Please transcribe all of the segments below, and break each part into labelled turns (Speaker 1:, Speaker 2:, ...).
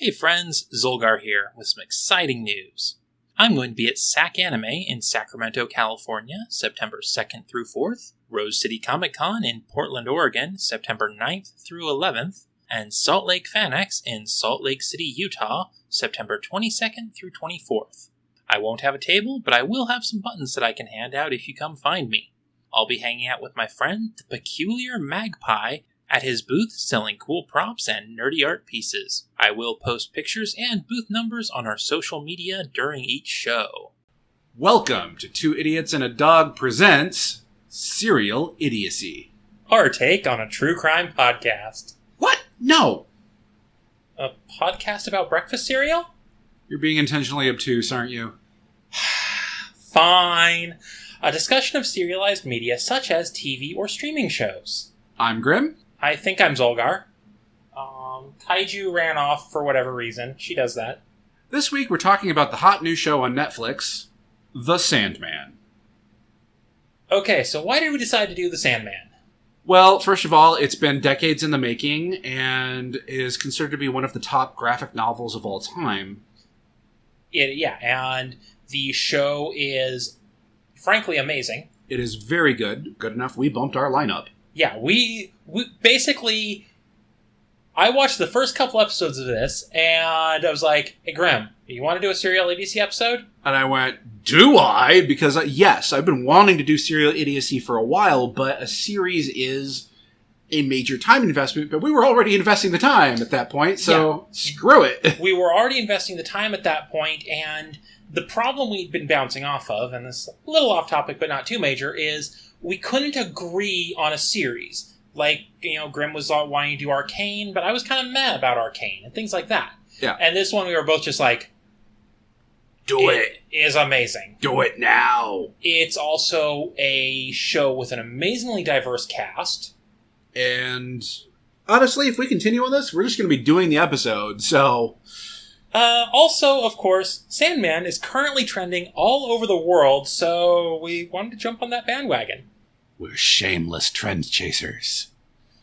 Speaker 1: Hey friends, Zolgar here with some exciting news. I'm going to be at SAC Anime in Sacramento, California, September 2nd through 4th, Rose City Comic Con in Portland, Oregon, September 9th through 11th, and Salt Lake FanX in Salt Lake City, Utah, September 22nd through 24th. I won't have a table, but I will have some buttons that I can hand out if you come find me. I'll be hanging out with my friend, the Peculiar Magpie, at his booth selling cool props and nerdy art pieces. I will post pictures and booth numbers on our social media during each show.
Speaker 2: Welcome to Two Idiots and a Dog presents Serial Idiocy.
Speaker 1: Our take on a true crime podcast.
Speaker 2: What? No!
Speaker 1: A podcast about breakfast cereal?
Speaker 2: You're being intentionally obtuse, aren't you?
Speaker 1: Fine. A discussion of serialized media such as TV or streaming shows.
Speaker 2: I'm Grim.
Speaker 1: I think I'm Zolgar. Kaiju ran off for whatever reason. She does that.
Speaker 2: This week we're talking about the hot new show on Netflix, The Sandman.
Speaker 1: Okay, so why did we decide to do The Sandman?
Speaker 2: Well, first of all, it's been decades in the making and is considered to be one of the top graphic novels of all time.
Speaker 1: And the show is frankly amazing.
Speaker 2: It is very good. Good enough we bumped our lineup.
Speaker 1: Yeah, we basically... I watched the first couple episodes of this, and I was like, hey, Graham, you want to do a Serial Idiocy episode?
Speaker 2: And I went, do I? Because, yes, I've been wanting to do Serial Idiocy for a while, but a series is a major time investment, but we were already investing the time at that point, so screw it.
Speaker 1: We were already investing the time at that point, and the problem we'd been bouncing off of, and this is a little off topic but not too major, is we couldn't agree on a series. Like, Grim was wanting to do Arcane, but I was kind of mad about Arcane and things like that.
Speaker 2: Yeah.
Speaker 1: And this one we were both just like,
Speaker 2: It
Speaker 1: is amazing.
Speaker 2: Do it now.
Speaker 1: It's also a show with an amazingly diverse cast.
Speaker 2: And honestly, if we continue on this, we're just going to be doing the episode, so...
Speaker 1: Also, of course, Sandman is currently trending all over the world, so we wanted to jump on that bandwagon.
Speaker 2: We're shameless trend chasers.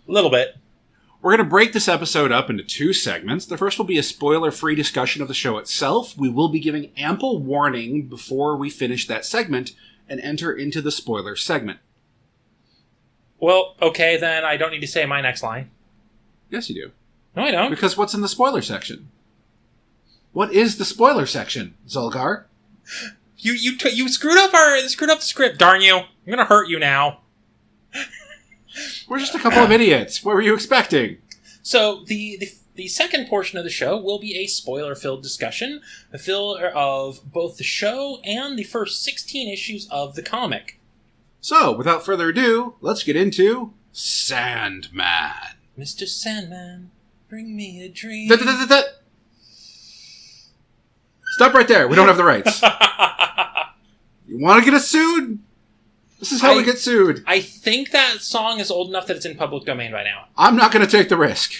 Speaker 1: A little bit.
Speaker 2: We're going to break this episode up into two segments. The first will be a spoiler-free discussion of the show itself. We will be giving ample warning before we finish that segment and enter into the spoiler segment.
Speaker 1: Well, okay, then I don't need to say my next line.
Speaker 2: Yes, you do.
Speaker 1: No, I don't.
Speaker 2: Because what's in the spoiler section? What is the spoiler section, Zolgar?
Speaker 1: You screwed up the script, darn you. I'm going to hurt you now.
Speaker 2: We're just a couple of idiots. What were you expecting?
Speaker 1: So, the second portion of the show will be a spoiler-filled discussion, of both the show and the first 16 issues of the comic.
Speaker 2: So, without further ado, let's get into Sandman.
Speaker 1: Mr. Sandman, bring me a dream.
Speaker 2: Stop right there. We don't have the rights. You want to get us sued? This is how we get sued.
Speaker 1: I think that song is old enough that it's in public domain by now.
Speaker 2: I'm not going to take the risk.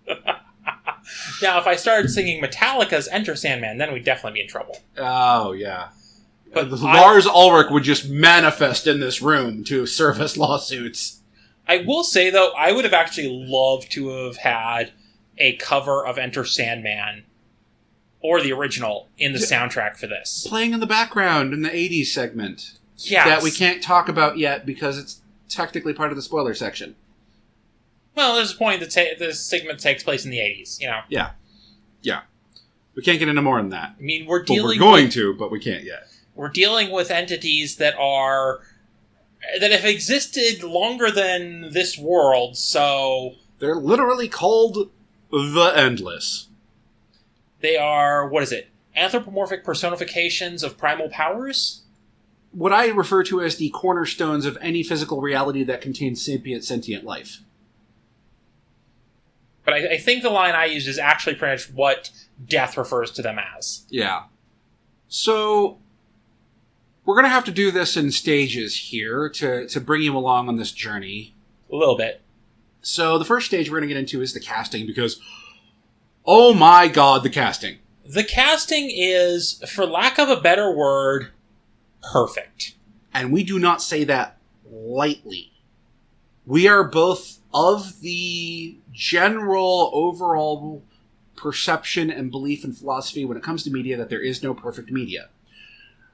Speaker 1: Now, if I started singing Metallica's Enter Sandman, then we'd definitely be in trouble.
Speaker 2: Oh, yeah.
Speaker 1: But
Speaker 2: Lars Ulrich would just manifest in this room to serve us lawsuits.
Speaker 1: I will say, though, I would have actually loved to have had a cover of Enter Sandman, or the original, in the soundtrack for this.
Speaker 2: Playing in the background in the 80s segment.
Speaker 1: Yes.
Speaker 2: That we can't talk about yet because it's technically part of the spoiler section.
Speaker 1: Well, there's a point that this segment takes place in the 80s,
Speaker 2: Yeah. Yeah. We can't get into more than that.
Speaker 1: I mean,
Speaker 2: we're going to, but we can't yet.
Speaker 1: We're dealing with entities that have existed longer than this world, so...
Speaker 2: They're literally called the Endless.
Speaker 1: They are, anthropomorphic personifications of primal powers?
Speaker 2: What I refer to as the cornerstones of any physical reality that contains sentient life.
Speaker 1: But I think the line I used is actually pretty much what death refers to them as.
Speaker 2: Yeah. So, we're going to have to do this in stages here to bring you along on this journey.
Speaker 1: A little bit.
Speaker 2: So, the first stage we're going to get into is the casting, because, oh my god, the casting.
Speaker 1: The casting is, for lack of a better word, perfect.
Speaker 2: And we do not say that lightly. We are both of the general overall perception and belief and philosophy when it comes to media that there is no perfect media.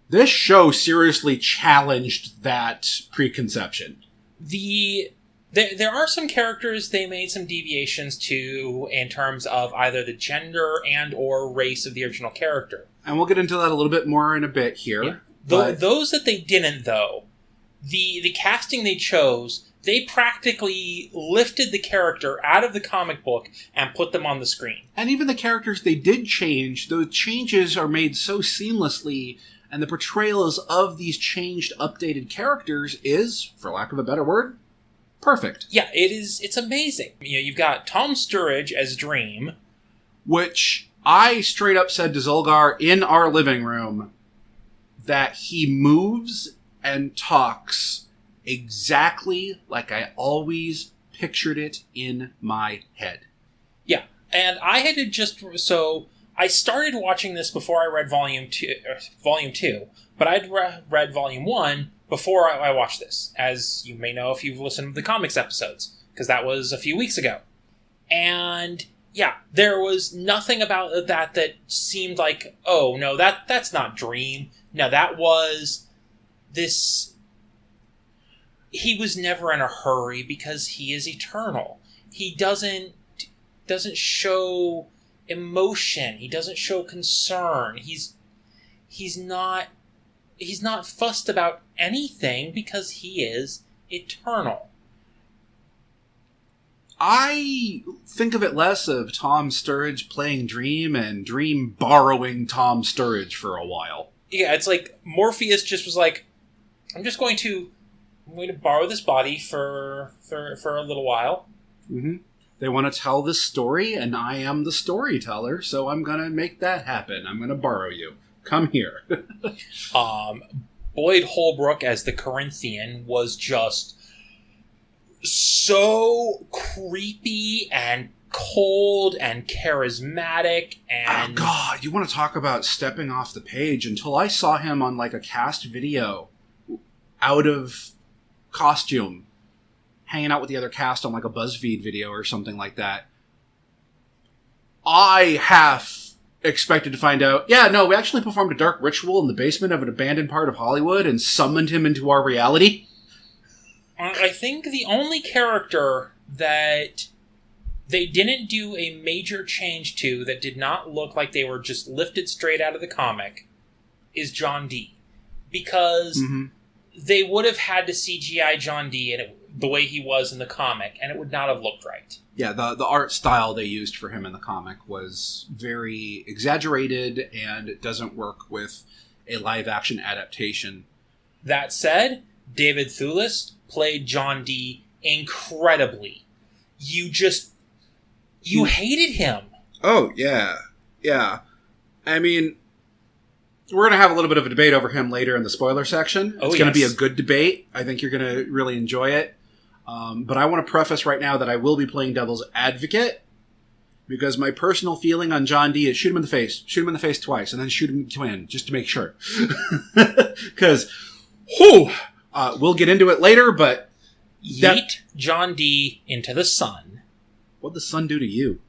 Speaker 2: This show seriously challenged that preconception.
Speaker 1: There are some characters they made some deviations to in terms of either the gender and or race of the original character.
Speaker 2: And we'll get into that a little bit more in a bit here.
Speaker 1: Yeah. Those that they didn't, though, the casting they chose, they practically lifted the character out of the comic book and put them on the screen.
Speaker 2: And even the characters they did change, those changes are made so seamlessly, and the portrayals of these changed, updated characters is, for lack of a better word, perfect.
Speaker 1: Yeah, it's amazing. You know, you've got Tom Sturridge as Dream.
Speaker 2: Which I straight up said to Zolgar in our living room that he moves and talks exactly like I always pictured it in my head.
Speaker 1: Yeah, and I had to so I started watching this before I read Volume 2, but I'd read Volume 1 before I watched this, as you may know if you've listened to the comics episodes, because that was a few weeks ago. And yeah, there was nothing about that seemed like, oh, no, that's not Dream. No, that was this... He was never in a hurry because he is eternal. He doesn't show emotion. He doesn't show concern. He's not fussed about anything because he is eternal.
Speaker 2: I think of it less of Tom Sturridge playing Dream and Dream borrowing Tom Sturridge for a while.
Speaker 1: Yeah, it's like Morpheus just was like, I'm going to borrow this body for a little while.
Speaker 2: Mm-hmm. They want to tell this story, and I am the storyteller, so I'm going to make that happen. I'm going to borrow you. Come here.
Speaker 1: Boyd Holbrook as the Corinthian was just so creepy and cold and charismatic and...
Speaker 2: Oh, God, you want to talk about stepping off the page. Until I saw him on, like, a cast video out of costume, hanging out with the other cast on, like, a BuzzFeed video or something like that, I half expected to find out, yeah, no, we actually performed a dark ritual in the basement of an abandoned part of Hollywood and summoned him into our reality.
Speaker 1: I think the only character that they didn't do a major change to that did not look like they were just lifted straight out of the comic is John Dee. Because they would have had to CGI John Dee the way he was in the comic, and it would not have looked right.
Speaker 2: Yeah, the art style they used for him in the comic was very exaggerated, and it doesn't work with a live-action adaptation.
Speaker 1: That said, David Thewlis played John Dee incredibly. You hated him.
Speaker 2: Oh, yeah. Yeah. I mean, we're going to have a little bit of a debate over him later in the spoiler section. It's going to be a good debate. I think you're going to really enjoy it. But I want to preface right now that I will be playing devil's advocate, because my personal feeling on John Dee is shoot him in the face. Shoot him in the face twice, and then shoot him in the twin, just to make sure. Because, we'll get into it later, but...
Speaker 1: Yeet John Dee into the sun.
Speaker 2: What'd the sun do to you?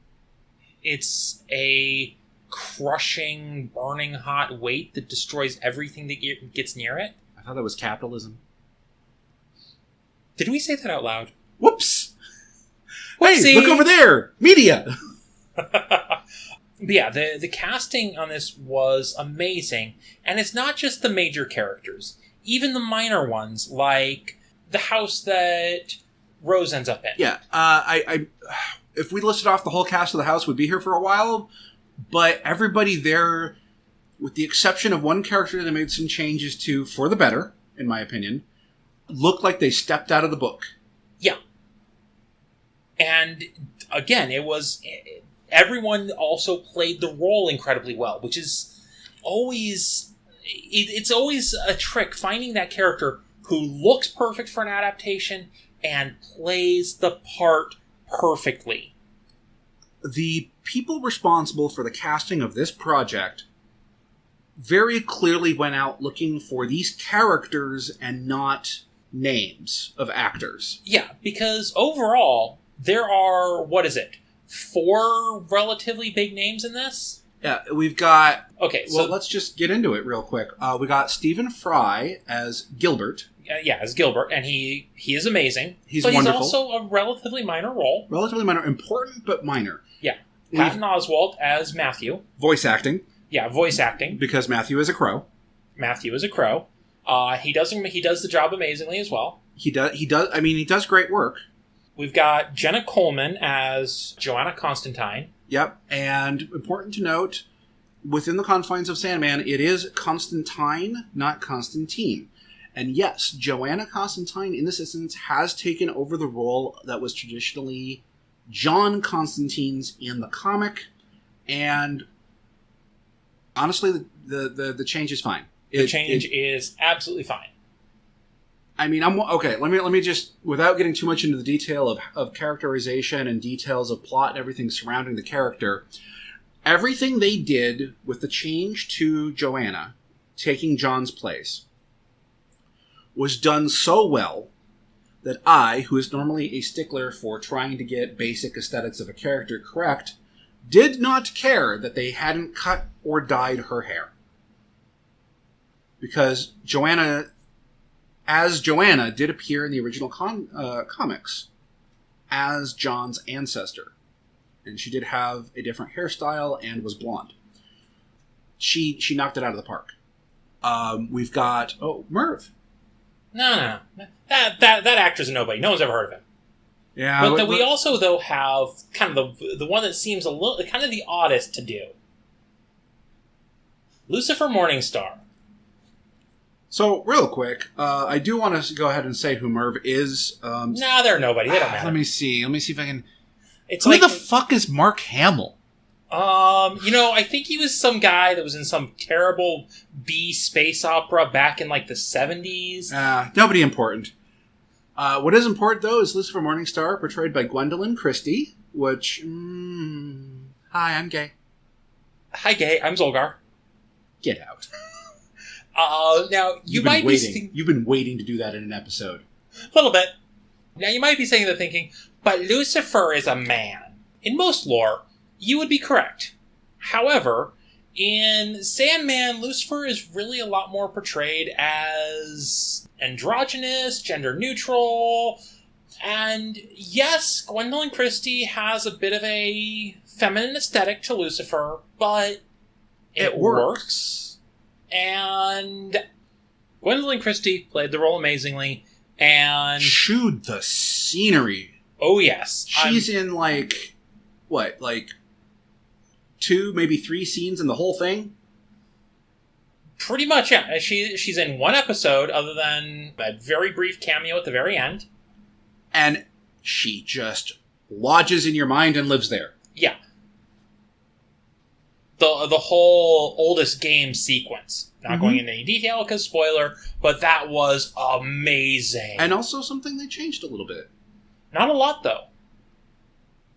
Speaker 1: It's a crushing, burning hot weight that destroys everything that gets near it.
Speaker 2: I thought that was capitalism.
Speaker 1: Did we say that out loud?
Speaker 2: Whoops!
Speaker 1: Whoopsie.
Speaker 2: Hey, look over there! Media!
Speaker 1: But yeah, the casting on this was amazing. And it's not just the major characters. Even the minor ones, like the house that Rose ends up in.
Speaker 2: Yeah, if we listed off the whole cast of the house, we'd be here for a while. But everybody there, with the exception of one character they made some changes to for the better, in my opinion, looked like they stepped out of the book. Yeah.
Speaker 1: And again, everyone also played the role incredibly well, which is always... It's always a trick, finding that character who looks perfect for an adaptation and plays the part perfectly.
Speaker 2: The people responsible for the casting of this project very clearly went out looking for these characters and not names of actors.
Speaker 1: Yeah, because overall, there are, 5 4 relatively big names in this.
Speaker 2: Yeah, we've got...
Speaker 1: Okay,
Speaker 2: well, let's just get into it real quick. We got Stephen Fry as Gilbert.
Speaker 1: As Gilbert, and he is amazing.
Speaker 2: He's
Speaker 1: but
Speaker 2: wonderful.
Speaker 1: He's also a relatively minor role.
Speaker 2: Relatively minor. Important, but minor.
Speaker 1: Yeah. Patton Oswalt as Matthew.
Speaker 2: Voice acting.
Speaker 1: Yeah, voice acting.
Speaker 2: Because Matthew is a crow.
Speaker 1: Matthew is a crow. He does the job amazingly as well.
Speaker 2: He does. I mean, he does great work.
Speaker 1: We've got Jenna Coleman as Joanna Constantine.
Speaker 2: Yep, and important to note, within the confines of Sandman, it is Constantine, not Constantine. And yes, Joanna Constantine, in this instance, has taken over the role that was traditionally John Constantine's in the comic, and honestly, the change is fine.
Speaker 1: The change is absolutely fine.
Speaker 2: I mean, okay. Let me just, without getting too much into the detail of characterization and details of plot and everything surrounding the character, everything they did with the change to Joanna taking John's place was done so well that I, who is normally a stickler for trying to get basic aesthetics of a character correct, did not care that they hadn't cut or dyed her hair. Because Joanna did appear in the original comics as John's ancestor. And she did have a different hairstyle and was blonde. She knocked it out of the park. We've got... Merv.
Speaker 1: No. That actor's a nobody. No one's ever heard of him.
Speaker 2: Yeah.
Speaker 1: But we also, though, have kind of the one that seems a little... kind of the oddest to do. Lucifer Morningstar.
Speaker 2: So, real quick, I do want to go ahead and say who Merv is.
Speaker 1: They're nobody. They don't matter.
Speaker 2: Let me see if I can...
Speaker 1: Who
Speaker 2: the fuck is Mark Hamill?
Speaker 1: I think he was some guy that was in some terrible B space opera back in, like, the 70s.
Speaker 2: Nobody important. What is important, though, is Lucifer Morningstar, portrayed by Gwendolyn Christie, which... hi, I'm gay.
Speaker 1: Hi, gay. I'm Zolgar.
Speaker 2: Get out.
Speaker 1: Now, you've
Speaker 2: been waiting to do that in an episode.
Speaker 1: A little bit. Now, you might be thinking, but Lucifer is a man. In most lore, you would be correct. However, in Sandman, Lucifer is really a lot more portrayed as androgynous, gender neutral, and yes, Gwendolyn Christie has a bit of a feminine aesthetic to Lucifer, but it works. And Gwendolyn Christie played the role amazingly, and...
Speaker 2: chewed the scenery.
Speaker 1: Oh, yes.
Speaker 2: She's in, what, 2, maybe 3 scenes in the whole thing?
Speaker 1: Pretty much, yeah. She's in 1 episode, other than a very brief cameo at the very end.
Speaker 2: And she just lodges in your mind and lives there.
Speaker 1: Yeah. The whole oldest game sequence. Not going into any detail, because spoiler, but that was amazing.
Speaker 2: And also something they changed a little bit.
Speaker 1: Not a lot, though.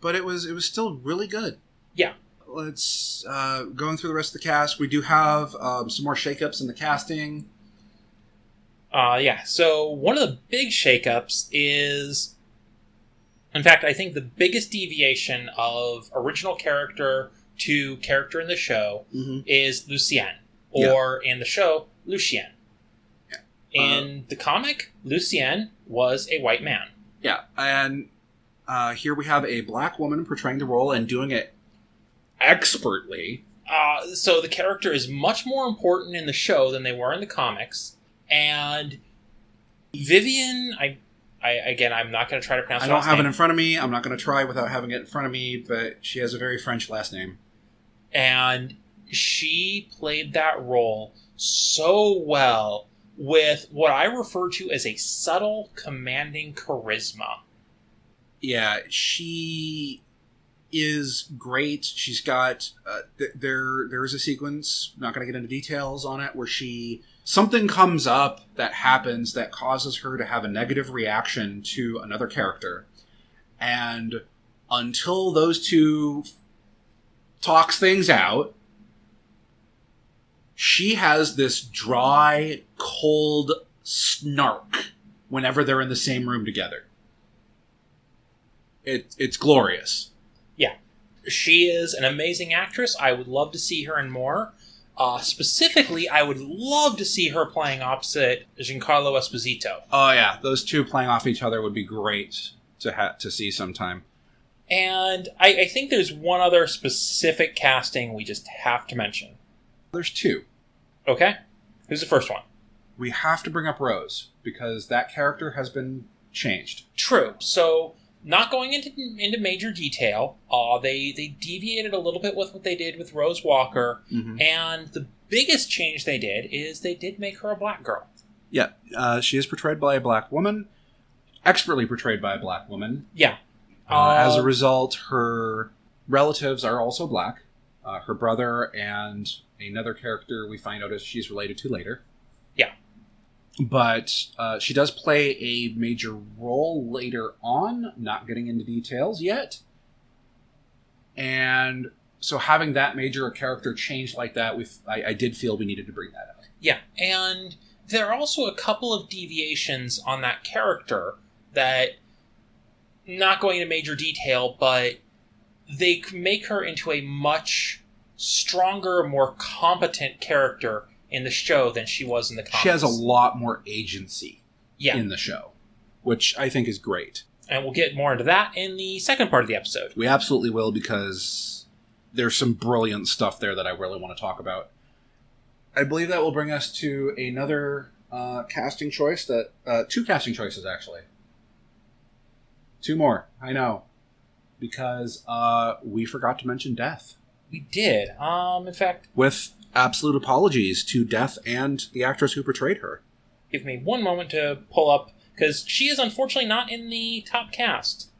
Speaker 2: But it was still really good.
Speaker 1: Yeah.
Speaker 2: Let's going through the rest of the cast. We do have some more shakeups in the casting.
Speaker 1: Yeah. So one of the big shakeups is, in fact, I think the biggest deviation of original character to character in the show is Lucien, or in the show, Lucien.
Speaker 2: Yeah.
Speaker 1: In the comic, Lucien was a white man.
Speaker 2: Yeah, and here we have a black woman portraying the role and doing it expertly.
Speaker 1: So the character is much more important in the show than they were in the comics. And Vivian, I'm not going to try to pronounce her last name. I don't have
Speaker 2: it in front of me. I'm not going to try without having it in front of me, but she has a very French last name.
Speaker 1: And she played that role so well with what I refer to as a subtle, commanding charisma.
Speaker 2: Yeah, she is great. She's got... there is a sequence, not going to get into details on it, where something comes up that happens that causes her to have a negative reaction to another character. And until those two talks things out, she has this dry, cold snark whenever they're in the same room together. It's glorious.
Speaker 1: Yeah. She is an amazing actress. I would love to see her in more. Specifically, I would love to see her playing opposite Giancarlo Esposito.
Speaker 2: Oh yeah, those two playing off each other would be great to see sometime.
Speaker 1: And I think there's one other specific casting we just have to mention.
Speaker 2: There's two.
Speaker 1: Okay. Who's the first one?
Speaker 2: We have to bring up Rose, because that character has been changed.
Speaker 1: True. So, not going into major detail, they deviated a little bit with what they did with Rose Walker, and the biggest change they did is they did make her a black girl.
Speaker 2: Yeah, she is portrayed by a black woman, expertly portrayed by a black woman.
Speaker 1: Yeah.
Speaker 2: As a result, her relatives are also black. Her brother and another character we find out she's related to later.
Speaker 1: Yeah.
Speaker 2: But she does play a major role later on, not getting into details yet. And so having that major a character change like that, I did feel we needed to bring that up.
Speaker 1: Yeah, and there are also a couple of deviations on that character that, not going into major detail, but they make her into a much stronger, more competent character in the show than she was in the comics.
Speaker 2: She has a lot more agency in the show, which I think is great.
Speaker 1: And we'll get more into that in the second part of the episode.
Speaker 2: We absolutely will, because there's some brilliant stuff there that I really want to talk about. I believe that will bring us to another casting choice two casting choices, actually. Two more, I know. Because we forgot to mention Death.
Speaker 1: We did. In fact...
Speaker 2: With absolute apologies to Death and the actress who portrayed her.
Speaker 1: Give me one moment to pull up, because she is unfortunately not in the top cast.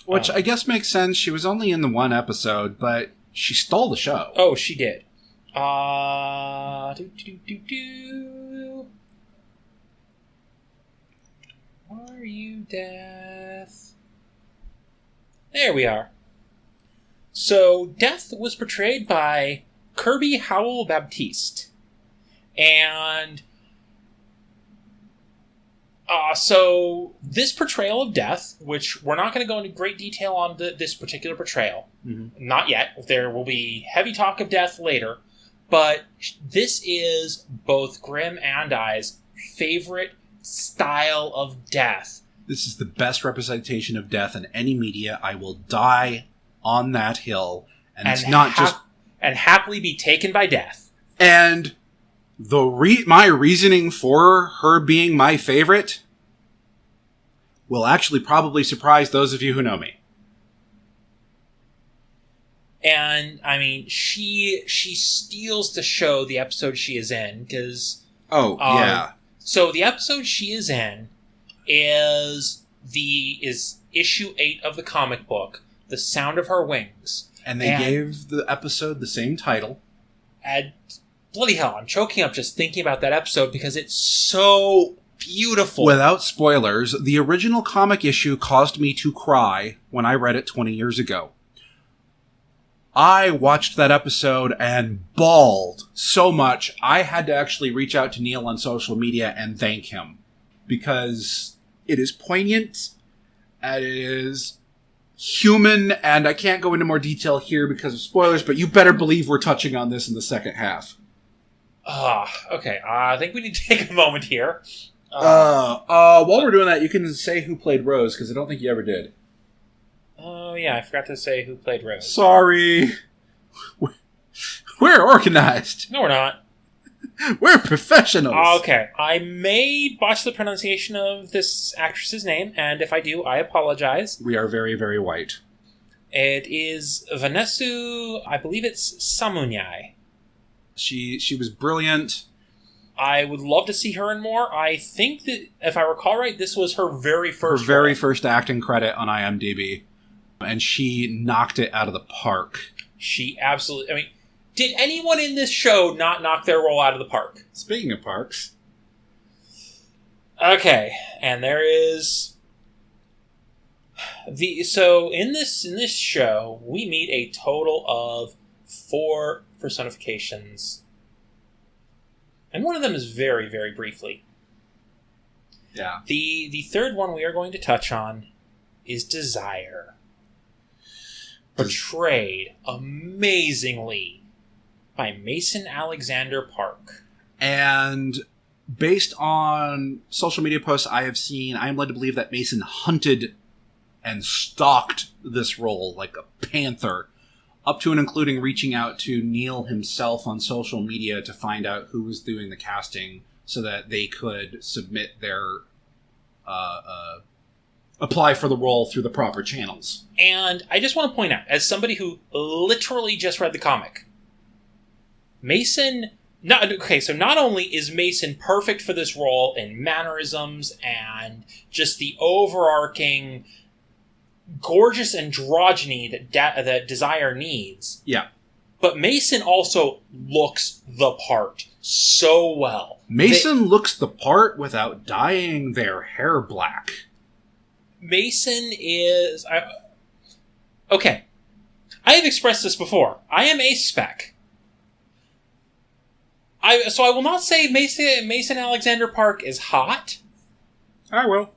Speaker 2: Which I guess makes sense. She was only in the one episode, but she stole the show.
Speaker 1: Oh, she did. Are you Death? There we are. So, Death was portrayed by Kirby Howell Baptiste. And so this portrayal of Death, which we're not going to go into great detail on this particular portrayal, not yet. There will be heavy talk of Death later, but this is both Grimm and I's favorite style of Death.
Speaker 2: This is the best representation of Death in any media. I will die on that hill, and it's not just...
Speaker 1: And happily be taken by Death.
Speaker 2: And my reasoning for her being my favorite will actually probably surprise those of you who know me.
Speaker 1: And, I mean, she steals the show, the episode she is in, because...
Speaker 2: Oh, yeah.
Speaker 1: So, the episode she is in is issue 8 of the comic book, The Sound of Her Wings.
Speaker 2: And they gave the episode the same title.
Speaker 1: And bloody hell, I'm choking up just thinking about that episode because it's so beautiful.
Speaker 2: Without spoilers, the original comic issue caused me to cry when I read it 20 years ago. I watched that episode and bawled so much, I had to actually reach out to Neil on social media and thank him. Because it is poignant, and it is human, and I can't go into more detail here because of spoilers, but you better believe we're touching on this in the second half.
Speaker 1: Okay. I think we need to take a moment here.
Speaker 2: While we're doing that, you can say who played Rose, because I don't think you ever did.
Speaker 1: Oh, yeah, I forgot to say who played Rose.
Speaker 2: Sorry. We're organized.
Speaker 1: No, we're not.
Speaker 2: We're professionals.
Speaker 1: Okay. I may botch the pronunciation of this actress's name, and if I do, I apologize.
Speaker 2: We are very, very white.
Speaker 1: It is Vanessa, I believe it's Samunyai.
Speaker 2: She was brilliant.
Speaker 1: I would love to see her in more. I think that, if I recall right, this was her very first
Speaker 2: first acting credit on IMDb. And she knocked it out of the park.
Speaker 1: She absolutely... I mean, did anyone in this show not knock their role out of the park?
Speaker 2: Speaking of parks.
Speaker 1: Okay, and there is... So, in this show, we meet a total of 4 personifications. And one of them is very, very briefly.
Speaker 2: Yeah.
Speaker 1: The third one we are going to touch on is Desire. portrayed amazingly by Mason Alexander Park.
Speaker 2: And based on social media posts I have seen, I am led to believe that Mason hunted and stalked this role like a panther, up to and including reaching out to Neil himself on social media to find out who was doing the casting so that they could submit their apply for the role through the proper channels.
Speaker 1: And I just want to point out, as somebody who literally just read the comic, Mason... so not only is Mason perfect for this role in mannerisms and just the overarching gorgeous androgyny that Desire needs.
Speaker 2: Yeah.
Speaker 1: But Mason also looks the part so well.
Speaker 2: Mason looks the part without dyeing their hair black.
Speaker 1: Mason is... okay. I have expressed this before. I am a spec. So I will not say Mason Alexander Park is hot.
Speaker 2: I will.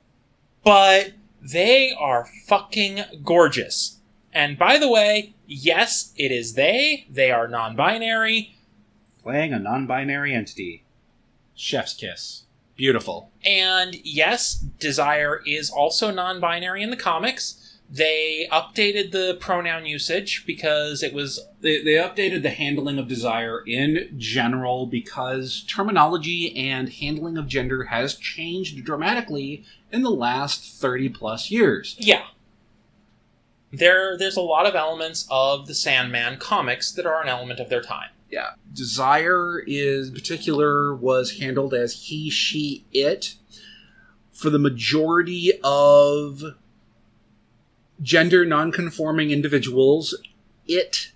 Speaker 1: But they are fucking gorgeous. And by the way, yes, it is they. They are non-binary.
Speaker 2: Playing a non-binary entity. Chef's kiss. Beautiful.
Speaker 1: And yes, Desire is also non-binary in the comics. They updated the pronoun usage because it was...
Speaker 2: They updated the handling of Desire in general because terminology and handling of gender has changed dramatically in the last 30-plus years.
Speaker 1: Yeah. There's a lot of elements of the Sandman comics that are an element of their time.
Speaker 2: Yeah. Desire in particular was handled as he, she, it. For the majority of gender non-conforming individuals, it/its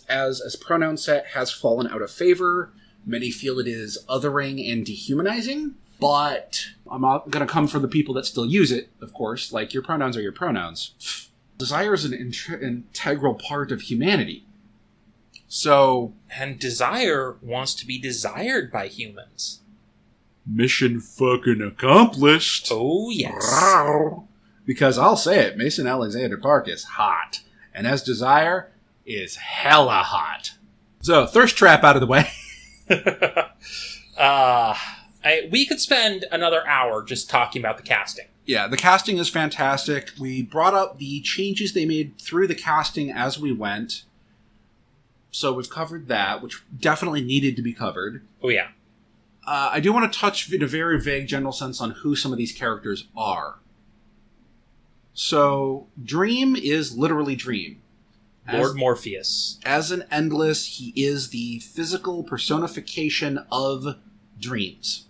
Speaker 2: as pronoun set has fallen out of favor. Many feel it is othering and dehumanizing, but I'm not going to come for the people that still use it, of course. Like, your pronouns are your pronouns. Desire is an integral part of humanity. So...
Speaker 1: And Desire wants to be desired by humans.
Speaker 2: Mission fucking accomplished.
Speaker 1: Oh, yes.
Speaker 2: Because I'll say it, Mason Alexander Park is hot. And as Desire is hella hot. So, thirst trap out of the way.
Speaker 1: We could spend another hour just talking about the casting.
Speaker 2: Yeah, the casting is fantastic. We brought up the changes they made through the casting as we went. So we've covered that, which definitely needed to be covered.
Speaker 1: Oh, yeah.
Speaker 2: I do want to touch in a very vague general sense on who some of these characters are. So, Dream is literally Dream.
Speaker 1: Lord Morpheus.
Speaker 2: As an Endless, he is the physical personification of dreams.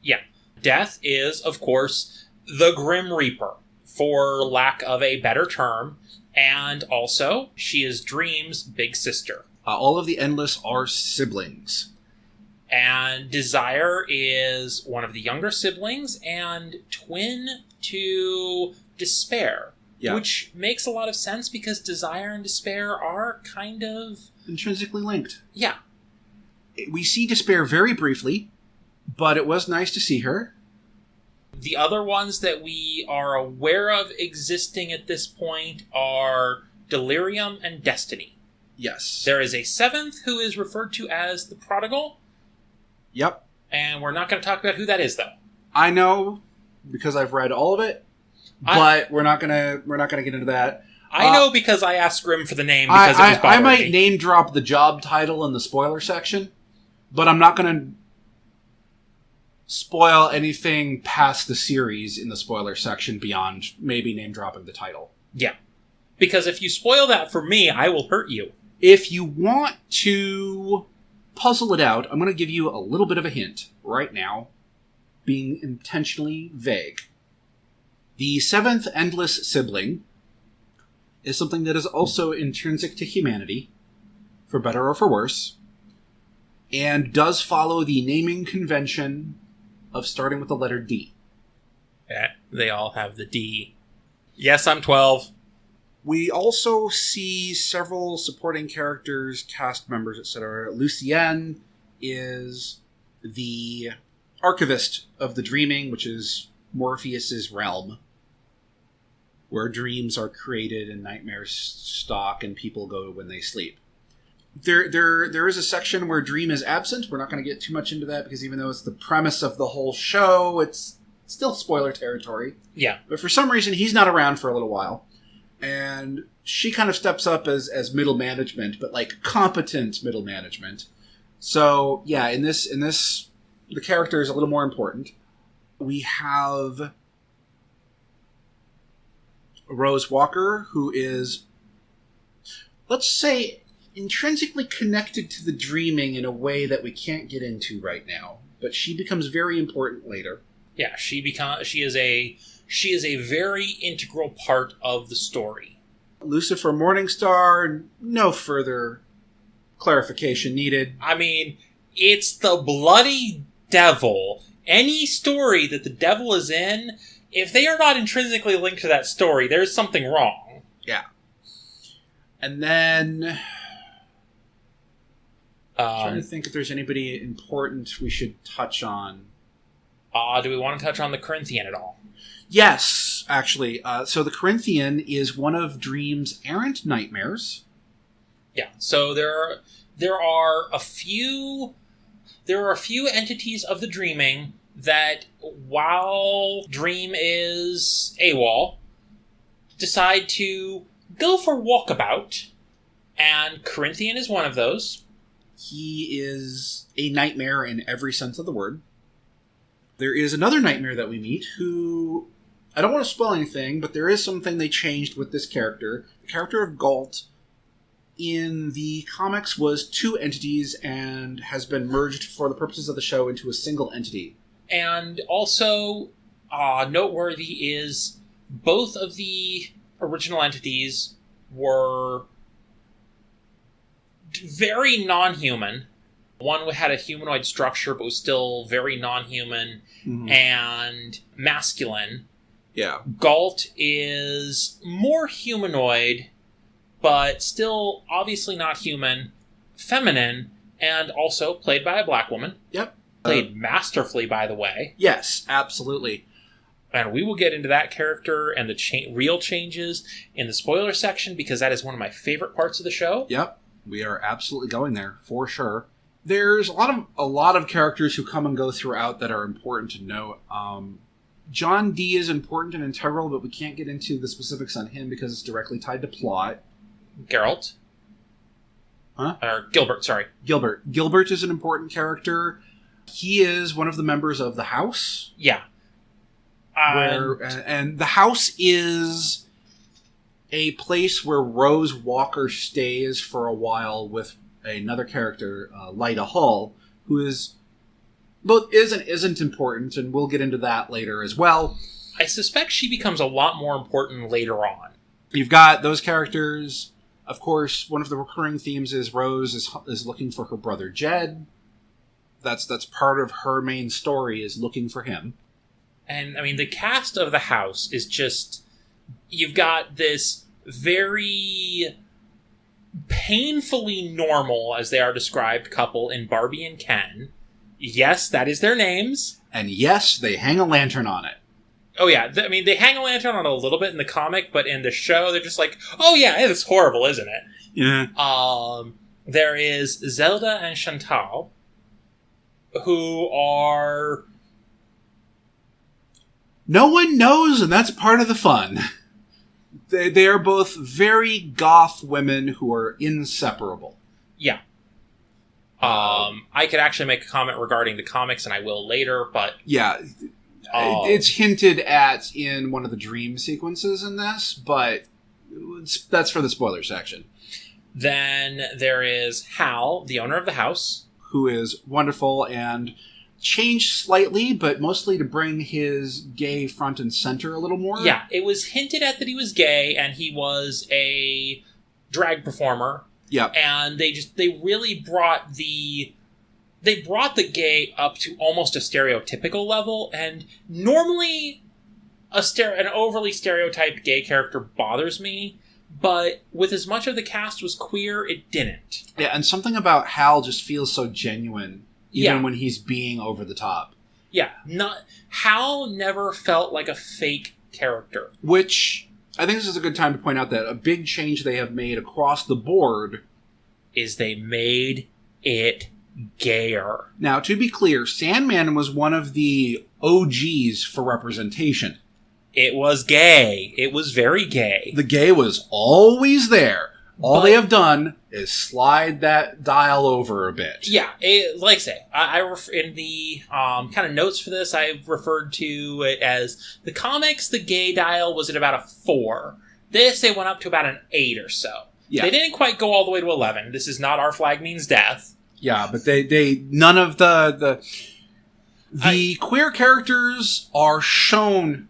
Speaker 1: Yeah. Death is, of course, the Grim Reaper, for lack of a better term. And also, she is Dream's big sister.
Speaker 2: All of the Endless are siblings.
Speaker 1: And Desire is one of the younger siblings and twin to Despair. Yeah. Which makes a lot of sense because Desire and Despair are kind of...
Speaker 2: intrinsically linked.
Speaker 1: Yeah.
Speaker 2: We see Despair very briefly, but it was nice to see her.
Speaker 1: The other ones that we are aware of existing at this point are Delirium and Destiny.
Speaker 2: Yes.
Speaker 1: There is a seventh who is referred to as the Prodigal.
Speaker 2: Yep.
Speaker 1: And we're not going to talk about who that is, though.
Speaker 2: I know, because I've read all of it, but we're not gonna get into that.
Speaker 1: I know because I asked Grim for the name because it was bothering
Speaker 2: I might
Speaker 1: me.
Speaker 2: name drop the job title in the spoiler section, but I'm not gonna spoil anything past the series in the spoiler section beyond maybe name dropping the title.
Speaker 1: Yeah. Because if you spoil that for me, I will hurt you.
Speaker 2: If you want to puzzle it out, I'm going to give you a little bit of a hint right now, being intentionally vague. The seventh Endless sibling is something that is also intrinsic to humanity, for better or for worse, and does follow the naming convention of starting with the letter D.
Speaker 1: Yeah, they all have the D. Yes, I'm 12.
Speaker 2: We also see several supporting characters, cast members, etc. Lucienne is the archivist of the dreaming, which is Morpheus's realm. where dreams are created and nightmares stalk and people go when they sleep. There is a section where Dream is absent. We're not going to get too much into that because even though it's the premise of the whole show, it's still spoiler territory.
Speaker 1: Yeah.
Speaker 2: But for some reason, he's not around for a little while. And she kind of steps up as middle management, but like competent middle management. So yeah, in this, the character is a little more important. We have Rose Walker, who is, let's say, intrinsically connected to the dreaming in a way that we can't get into right now, but she becomes very important later.
Speaker 1: Yeah, she is a very integral part of the story.
Speaker 2: Lucifer Morningstar, no further clarification needed.
Speaker 1: I mean, it's the bloody devil. Any story that the devil is in, if they are not intrinsically linked to that story, there's something wrong.
Speaker 2: Yeah. And then I'm trying to think if there's anybody important we should touch on.
Speaker 1: Do we want to touch on the Corinthian at all?
Speaker 2: Yes, actually. So the Corinthian is one of Dream's errant nightmares.
Speaker 1: Yeah. So there are a few entities of the dreaming that, while Dream is AWOL, decide to go for walkabout, and Corinthian is one of those.
Speaker 2: He is a nightmare in every sense of the word. There is another nightmare that we meet who, I don't want to spoil anything, but there is something they changed with this character. The character of Galt in the comics was two entities and has been merged for the purposes of the show into a single entity.
Speaker 1: And also, noteworthy is both of the original entities were very non-human. One had a humanoid structure, but was still very non-human and masculine.
Speaker 2: Yeah.
Speaker 1: Galt is more humanoid, but still obviously not human, feminine, and also played by a black woman.
Speaker 2: Yep.
Speaker 1: Played masterfully, by the way.
Speaker 2: Yes, absolutely.
Speaker 1: And we will get into that character and the real changes in the spoiler section, because that is one of my favorite parts of the show.
Speaker 2: Yep. We are absolutely going there, for sure. There's a lot of characters who come and go throughout that are important to note. John Dee is important and integral, but we can't get into the specifics on him because it's directly tied to plot.
Speaker 1: Geralt.
Speaker 2: Huh?
Speaker 1: Or Gilbert, sorry.
Speaker 2: Gilbert. Gilbert is an important character. He is one of the members of the House.
Speaker 1: Yeah.
Speaker 2: And the House is a place where Rose Walker stays for a while with another character, Lyda Hull, who is both is and isn't important, and we'll get into that later as well.
Speaker 1: I suspect she becomes a lot more important later on.
Speaker 2: You've got those characters. Of course, one of the recurring themes is Rose is looking for her brother Jed. That's part of her main story, is looking for him.
Speaker 1: And, I mean, the cast of the House is just... You've got this very painfully normal, as they are described, couple in Barbie and Ken. Yes, that is their names.
Speaker 2: And yes, they hang a lantern on it.
Speaker 1: Oh, yeah. I mean, they hang a lantern on it a little bit in the comic, but in the show, they're just like, oh, yeah, it's horrible, isn't it?
Speaker 2: Yeah.
Speaker 1: There is Zelda and Chantal, who are...
Speaker 2: No one knows, and that's part of the fun. They are both very goth women who are inseparable.
Speaker 1: Yeah. I could actually make a comment regarding the comics, and I will later, but...
Speaker 2: Yeah. It's hinted at in one of the dream sequences in this, but that's for the spoiler section.
Speaker 1: Then there is Hal, the owner of the house.
Speaker 2: Who is wonderful and changed slightly, but mostly to bring his gay front and center a little more.
Speaker 1: Yeah, it was hinted at that he was gay, and he was a drag performer.
Speaker 2: Yeah.
Speaker 1: And they really brought the gay up to almost a stereotypical level, and normally an overly stereotyped gay character bothers me, but with as much of the cast was queer, it didn't.
Speaker 2: Yeah, and something about Hal just feels so genuine, even when he's being over the top.
Speaker 1: Yeah, Hal never felt like a fake character.
Speaker 2: Which I think this is a good time to point out that a big change they have made across the board
Speaker 1: is they made it gayer.
Speaker 2: Now, to be clear, Sandman was one of the OGs for representation.
Speaker 1: It was gay. It was very gay.
Speaker 2: The gay was always there. All they have done is slide that dial over a bit.
Speaker 1: Yeah, like I say, in the kind of notes for this, I've referred to it as the comics, the gay dial was at about a 4. This, they went up to about an 8 or so. Yeah. They didn't quite go all the way to 11. This is not Our Flag Means Death.
Speaker 2: Yeah, but they none of the queer characters are shown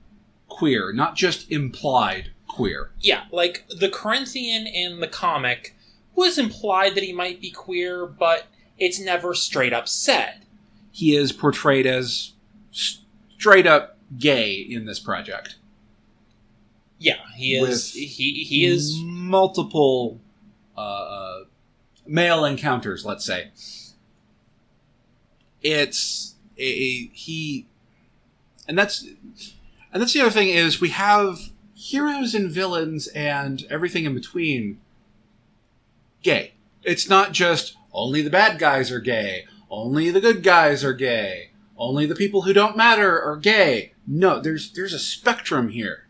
Speaker 2: queer, not just implied queer.
Speaker 1: Yeah, like the Corinthian in the comic was implied that he might be queer, but it's never straight up said.
Speaker 2: He is portrayed as straight up gay in this project.
Speaker 1: Yeah, he is. He is
Speaker 2: multiple male encounters. Let's say it's he, and that's the other thing is we have heroes and villains and everything in between gay. It's not just only the bad guys are gay, only the good guys are gay, only the people who don't matter are gay. No, there's a spectrum here.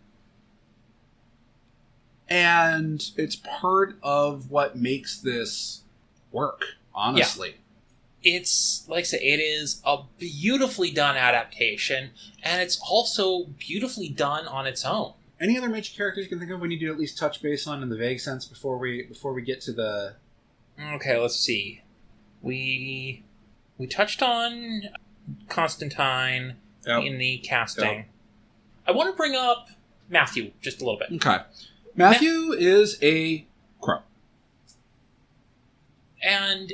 Speaker 2: And it's part of what makes this work, honestly.
Speaker 1: Yeah. It's, like I said, it is a beautifully done adaptation, and it's also beautifully done on its own.
Speaker 2: Any other major characters you can think of we need to at least touch base on in the vague sense before we get to the...
Speaker 1: Okay, let's see. We touched on Constantine in the casting. Yep. I want to bring up Matthew just a little bit.
Speaker 2: Okay. Matthew is a crow.
Speaker 1: And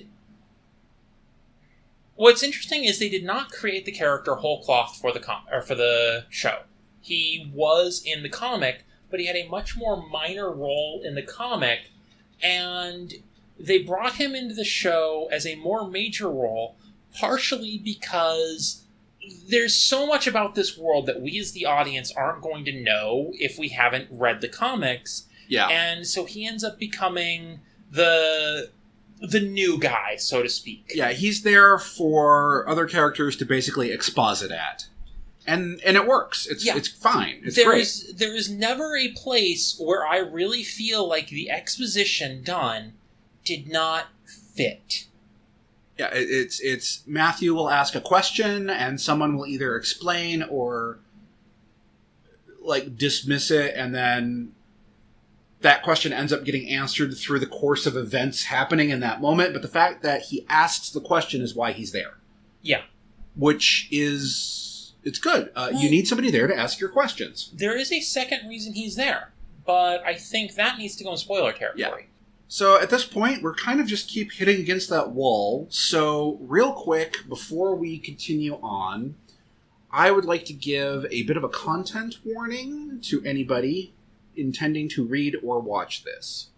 Speaker 1: what's interesting is they did not create the character whole cloth for the show. He was in the comic, but he had a much more minor role in the comic, and they brought him into the show as a more major role, partially because there's so much about this world that we as the audience aren't going to know if we haven't read the comics. Yeah. And so he ends up becoming the new guy, so to speak.
Speaker 2: Yeah, he's there for other characters to basically exposit at. And it works. It's fine. It's great.
Speaker 1: There is never a place where I really feel like the exposition done did not fit.
Speaker 2: Yeah, it's Matthew will ask a question and someone will either explain or like dismiss it, and then that question ends up getting answered through the course of events happening in that moment. But the fact that he asks the question is why he's there. Yeah. Which is... It's good. You need somebody there to ask your questions.
Speaker 1: There is a second reason he's there, but I think that needs to go in spoiler territory.
Speaker 2: Yeah. So at this point, we're kind of just keep hitting against that wall. So real quick, before we continue on, I would like to give a bit of a content warning to anybody intending to read or watch this.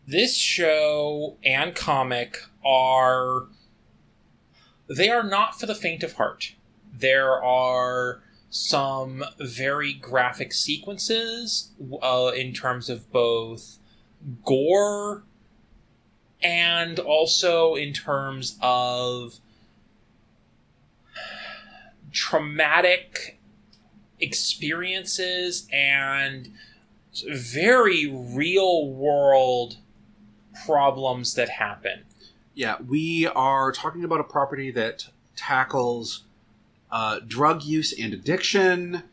Speaker 1: This show and comic are... They are not for the faint of heart. There are some very graphic sequences in terms of both gore and also in terms of traumatic experiences and very real-world problems that happen.
Speaker 2: Yeah, we are talking about a property that tackles drug use and addiction,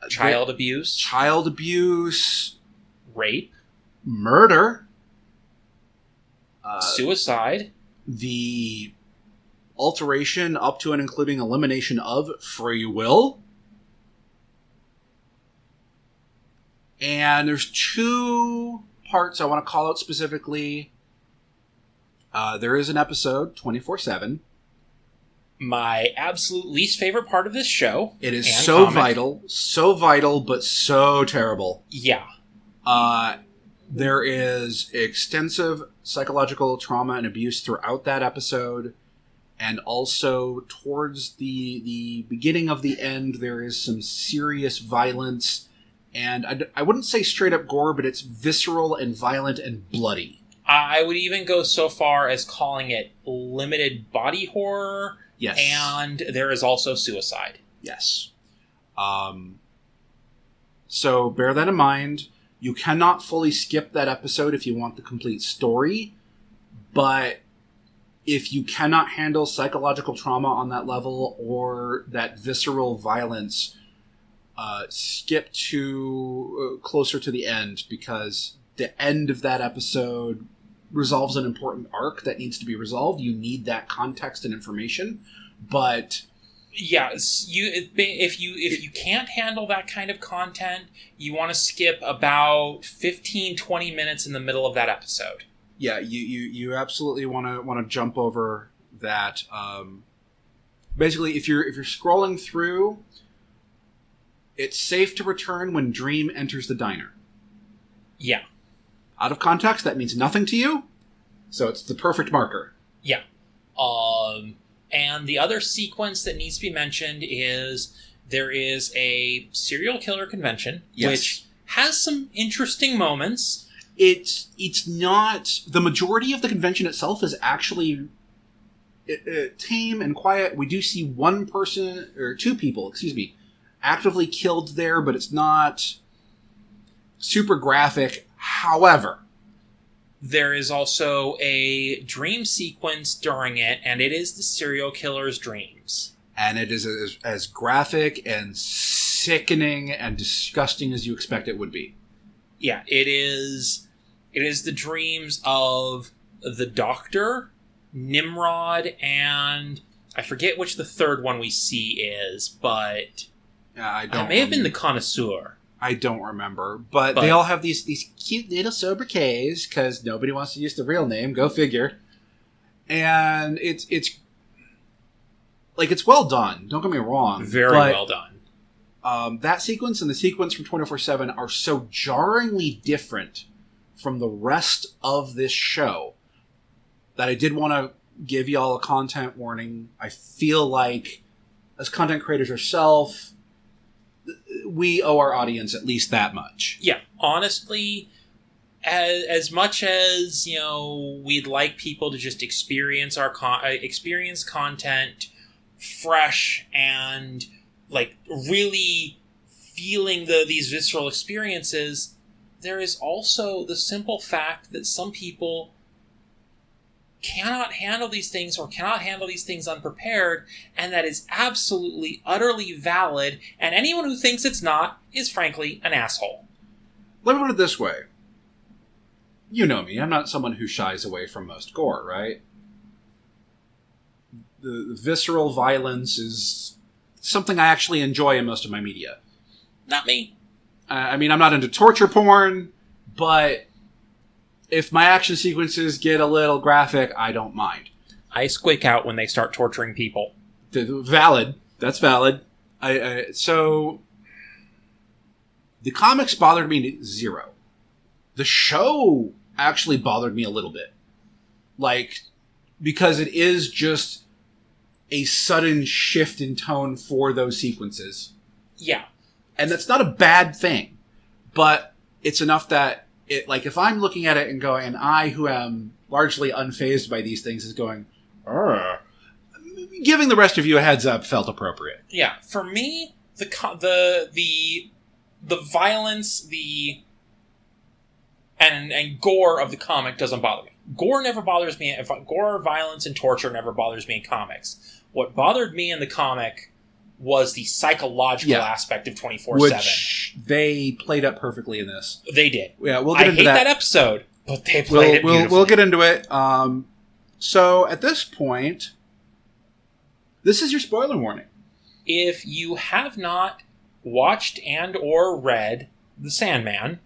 Speaker 1: child abuse, rape,
Speaker 2: murder,
Speaker 1: suicide,
Speaker 2: the alteration up to and including elimination of free will. And there's 2 parts I want to call out specifically. There is an episode, 24/7.
Speaker 1: My absolute least favorite part of this show.
Speaker 2: It is so vital, but so terrible.
Speaker 1: Yeah.
Speaker 2: There is extensive psychological trauma and abuse throughout that episode. And also, towards the beginning of the end, there is some serious violence And I wouldn't say straight up gore, but it's visceral and violent and bloody.
Speaker 1: I would even go so far as calling it limited body horror.
Speaker 2: Yes.
Speaker 1: And there is also suicide.
Speaker 2: Yes. So bear that in mind. You cannot fully skip that episode if you want the complete story, but if you cannot handle psychological trauma on that level or that visceral violence, skip to closer to the end, because the end of that episode resolves an important arc that needs to be resolved. You need that context and information, but
Speaker 1: yes, if you can't handle that kind of content, you want to skip about 15-20 minutes in the middle of that episode.
Speaker 2: Yeah, you absolutely want to jump over that. Basically, if you're scrolling through, it's safe to return when Dream enters the diner.
Speaker 1: Yeah.
Speaker 2: Out of context, that means nothing to you, so it's the perfect marker.
Speaker 1: Yeah. And the other sequence that needs to be mentioned is there is a serial killer convention,
Speaker 2: yes,
Speaker 1: which has some interesting moments.
Speaker 2: It's not... The majority of the convention itself is actually tame and quiet. We do see one person, or two people, actively killed there, but it's not super graphic. However,
Speaker 1: there is also a dream sequence during it, and it is the serial killer's dreams.
Speaker 2: And it is as graphic and sickening and disgusting as you expect it would be.
Speaker 1: Yeah, it is the dreams of the Doctor, Nimrod, and I forget which the third one we see is, but I may have been the Connoisseur.
Speaker 2: I don't remember, but they all have these cute little sobriquets because nobody wants to use the real name. Go figure. And it's well done. Don't get me wrong.
Speaker 1: Very well done.
Speaker 2: That sequence and the sequence from 24/7 are so jarringly different from the rest of this show that I did want to give y'all a content warning. I feel like, as content creators ourselves, we owe our audience at least that much.
Speaker 1: Yeah, honestly, as much as, we'd like people to just experience experience content fresh and really feeling these visceral experiences, there is also the simple fact that some people cannot handle these things or cannot handle these things unprepared, and that is absolutely, utterly valid, and anyone who thinks it's not is frankly an asshole.
Speaker 2: Let me put it this way. You know me, I'm not someone who shies away from most gore, right? The visceral violence is something I actually enjoy in most of my media.
Speaker 1: Not me.
Speaker 2: I'm not into torture porn, but if my action sequences get a little graphic, I don't mind.
Speaker 1: I squeak out when they start torturing people.
Speaker 2: Valid. That's valid. So, the comics bothered me zero. The show actually bothered me a little bit. Because it is just a sudden shift in tone for those sequences.
Speaker 1: Yeah.
Speaker 2: And that's not a bad thing. But it's enough that if I'm looking at it and going, and I, who am largely unfazed by these things, is going, giving the rest of you a heads up felt appropriate.
Speaker 1: Yeah, for me, the violence, and gore of the comic doesn't bother me. Gore never bothers me. Gore, violence, and torture never bothers me in comics. What bothered me in the comic was the psychological aspect of 24/7. Which
Speaker 2: they played up perfectly in this.
Speaker 1: They did.
Speaker 2: Yeah, we'll get into that.
Speaker 1: I hate that episode, but they played it beautifully.
Speaker 2: We'll get into it. So, at this point, this is your spoiler warning.
Speaker 1: If you have not watched and or read The Sandman,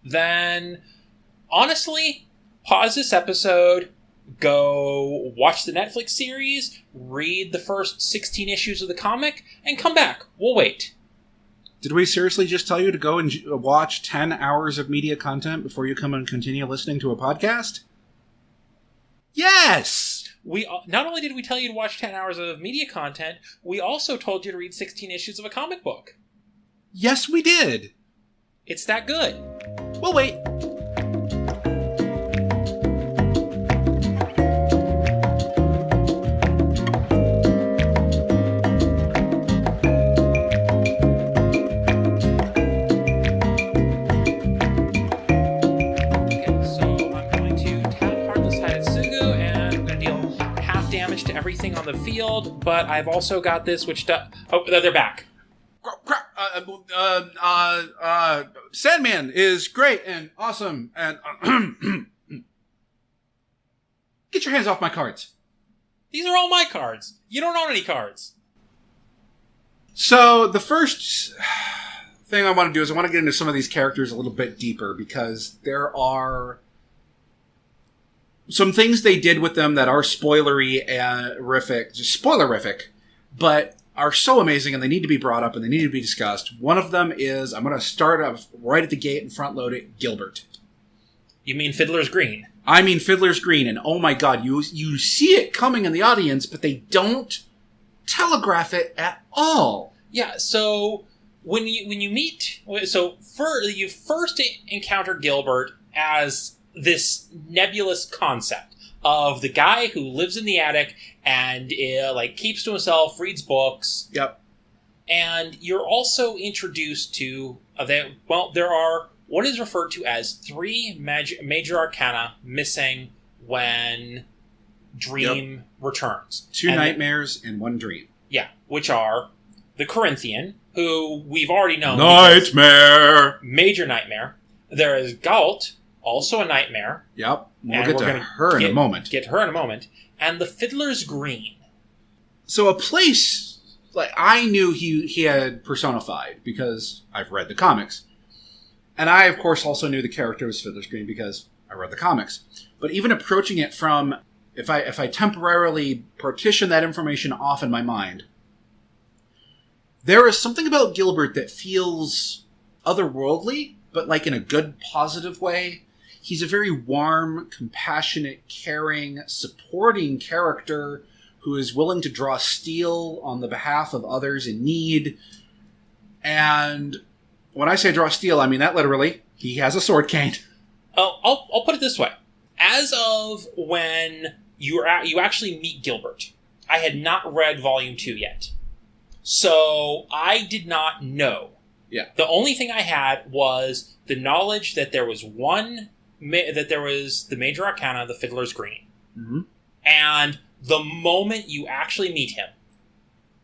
Speaker 1: then, honestly, pause this episode, go watch the Netflix series, read the first 16 issues of the comic, and come back. We'll wait.
Speaker 2: Did we seriously just tell you to go and watch 10 hours of media content before you come and continue listening to a podcast? Yes!
Speaker 1: Not only did we tell you to watch 10 hours of media content, we also told you to read 16 issues of a comic book.
Speaker 2: Yes, we did.
Speaker 1: It's that good.
Speaker 2: We'll wait.
Speaker 1: Everything on the field, but I've also got this, which oh, they're back.
Speaker 2: Sandman is great and awesome, and get your hands off my cards.
Speaker 1: These are all my cards. You don't own any cards.
Speaker 2: So the first thing I want to do is I want to get into some of these characters a little bit deeper, because there are some things they did with them that are spoilerific, but are so amazing and they need to be brought up and they need to be discussed. One of them is, I'm going to start off right at the gate and front load it, Gilbert.
Speaker 1: You mean Fiddler's Green?
Speaker 2: I mean Fiddler's Green, and oh my god, you see it coming in the audience, but they don't telegraph it at all.
Speaker 1: Yeah, so when you meet, you first encounter Gilbert as this nebulous concept of the guy who lives in the attic and keeps to himself, reads books.
Speaker 2: Yep.
Speaker 1: And you're also introduced to there are what is referred to as 3 major arcana missing when Dream returns.
Speaker 2: 2 nightmares and 1 dream.
Speaker 1: Yeah, which are the Corinthian, who we've already known.
Speaker 2: Nightmare!
Speaker 1: Major nightmare. There is Galt, also a nightmare.
Speaker 2: Yep. We'll get to her in a moment.
Speaker 1: Get her in a moment. And the Fiddler's Green.
Speaker 2: So a place, like, I knew he had personified because I've read the comics. And I, of course, also knew the character was Fiddler's Green because I read the comics. But even approaching it from, if I temporarily partition that information off in my mind, there is something about Gilbert that feels otherworldly, but like in a good, positive way. He's a very warm, compassionate, caring, supporting character who is willing to draw steel on the behalf of others in need. And when I say draw steel, I mean that literally. He has a sword cane.
Speaker 1: Oh, I'll put it this way. As of when you actually meet Gilbert, I had not read Volume 2 yet. So I did not know.
Speaker 2: Yeah.
Speaker 1: The only thing I had was the knowledge that there was the Major Arcana, the Fiddler's Green.
Speaker 2: Mm-hmm.
Speaker 1: And the moment you actually meet him,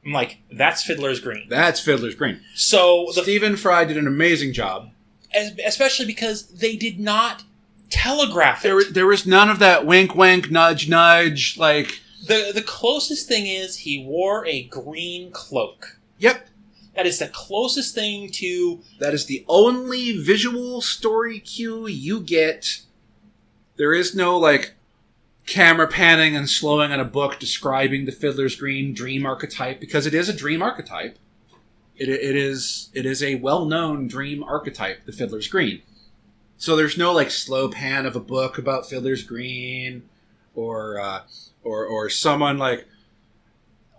Speaker 1: I'm like, that's Fiddler's Green.
Speaker 2: That's Fiddler's Green.
Speaker 1: So
Speaker 2: Stephen Fry did an amazing job.
Speaker 1: Especially because they did not telegraph it.
Speaker 2: There was none of that wink, wink, nudge, nudge, like...
Speaker 1: The closest thing is he wore a green cloak.
Speaker 2: Yep.
Speaker 1: That is the closest thing to...
Speaker 2: That is the only visual story cue you get. There is no, camera panning and slowing on a book describing the Fiddler's Green dream archetype, because it is a dream archetype. It is a well-known dream archetype, the Fiddler's Green. So there's no, slow pan of a book about Fiddler's Green, or someone,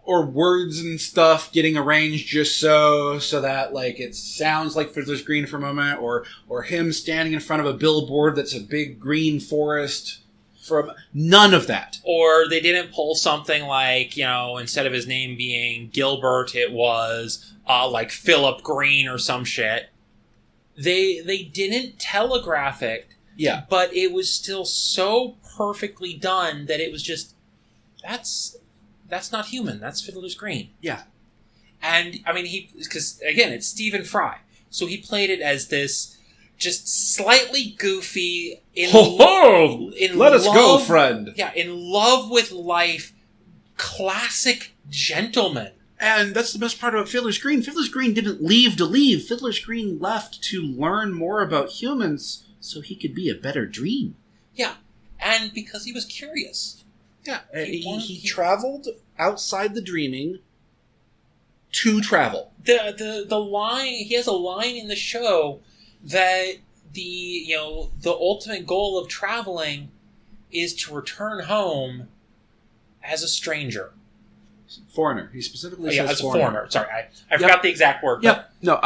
Speaker 2: or words and stuff getting arranged just so that it sounds like Fiddler's Green for a moment, or him standing in front of a billboard that's a big green forest. From none of that.
Speaker 1: Or they didn't pull something instead of his name being Gilbert, it was Philip Green or some shit. They didn't telegraph it.
Speaker 2: Yeah.
Speaker 1: But it was still so perfectly done that it was just that's not human. That's Fiddler's Green.
Speaker 2: Yeah.
Speaker 1: And, because, again, it's Stephen Fry. So he played it as this just slightly goofy...
Speaker 2: Let us go, friend!
Speaker 1: Yeah, in love with life, classic gentleman.
Speaker 2: And that's the best part about Fiddler's Green. Fiddler's Green didn't leave to leave. Fiddler's Green left to learn more about humans so he could be a better dream.
Speaker 1: Yeah, and because he was curious.
Speaker 2: Yeah, he traveled outside the dreaming to travel.
Speaker 1: The line, he has a line in the show that the ultimate goal of traveling is to return home as a stranger.
Speaker 2: Foreigner. He specifically says
Speaker 1: as a foreigner. Sorry, I
Speaker 2: Yep.
Speaker 1: forgot the exact word.
Speaker 2: Yep. No,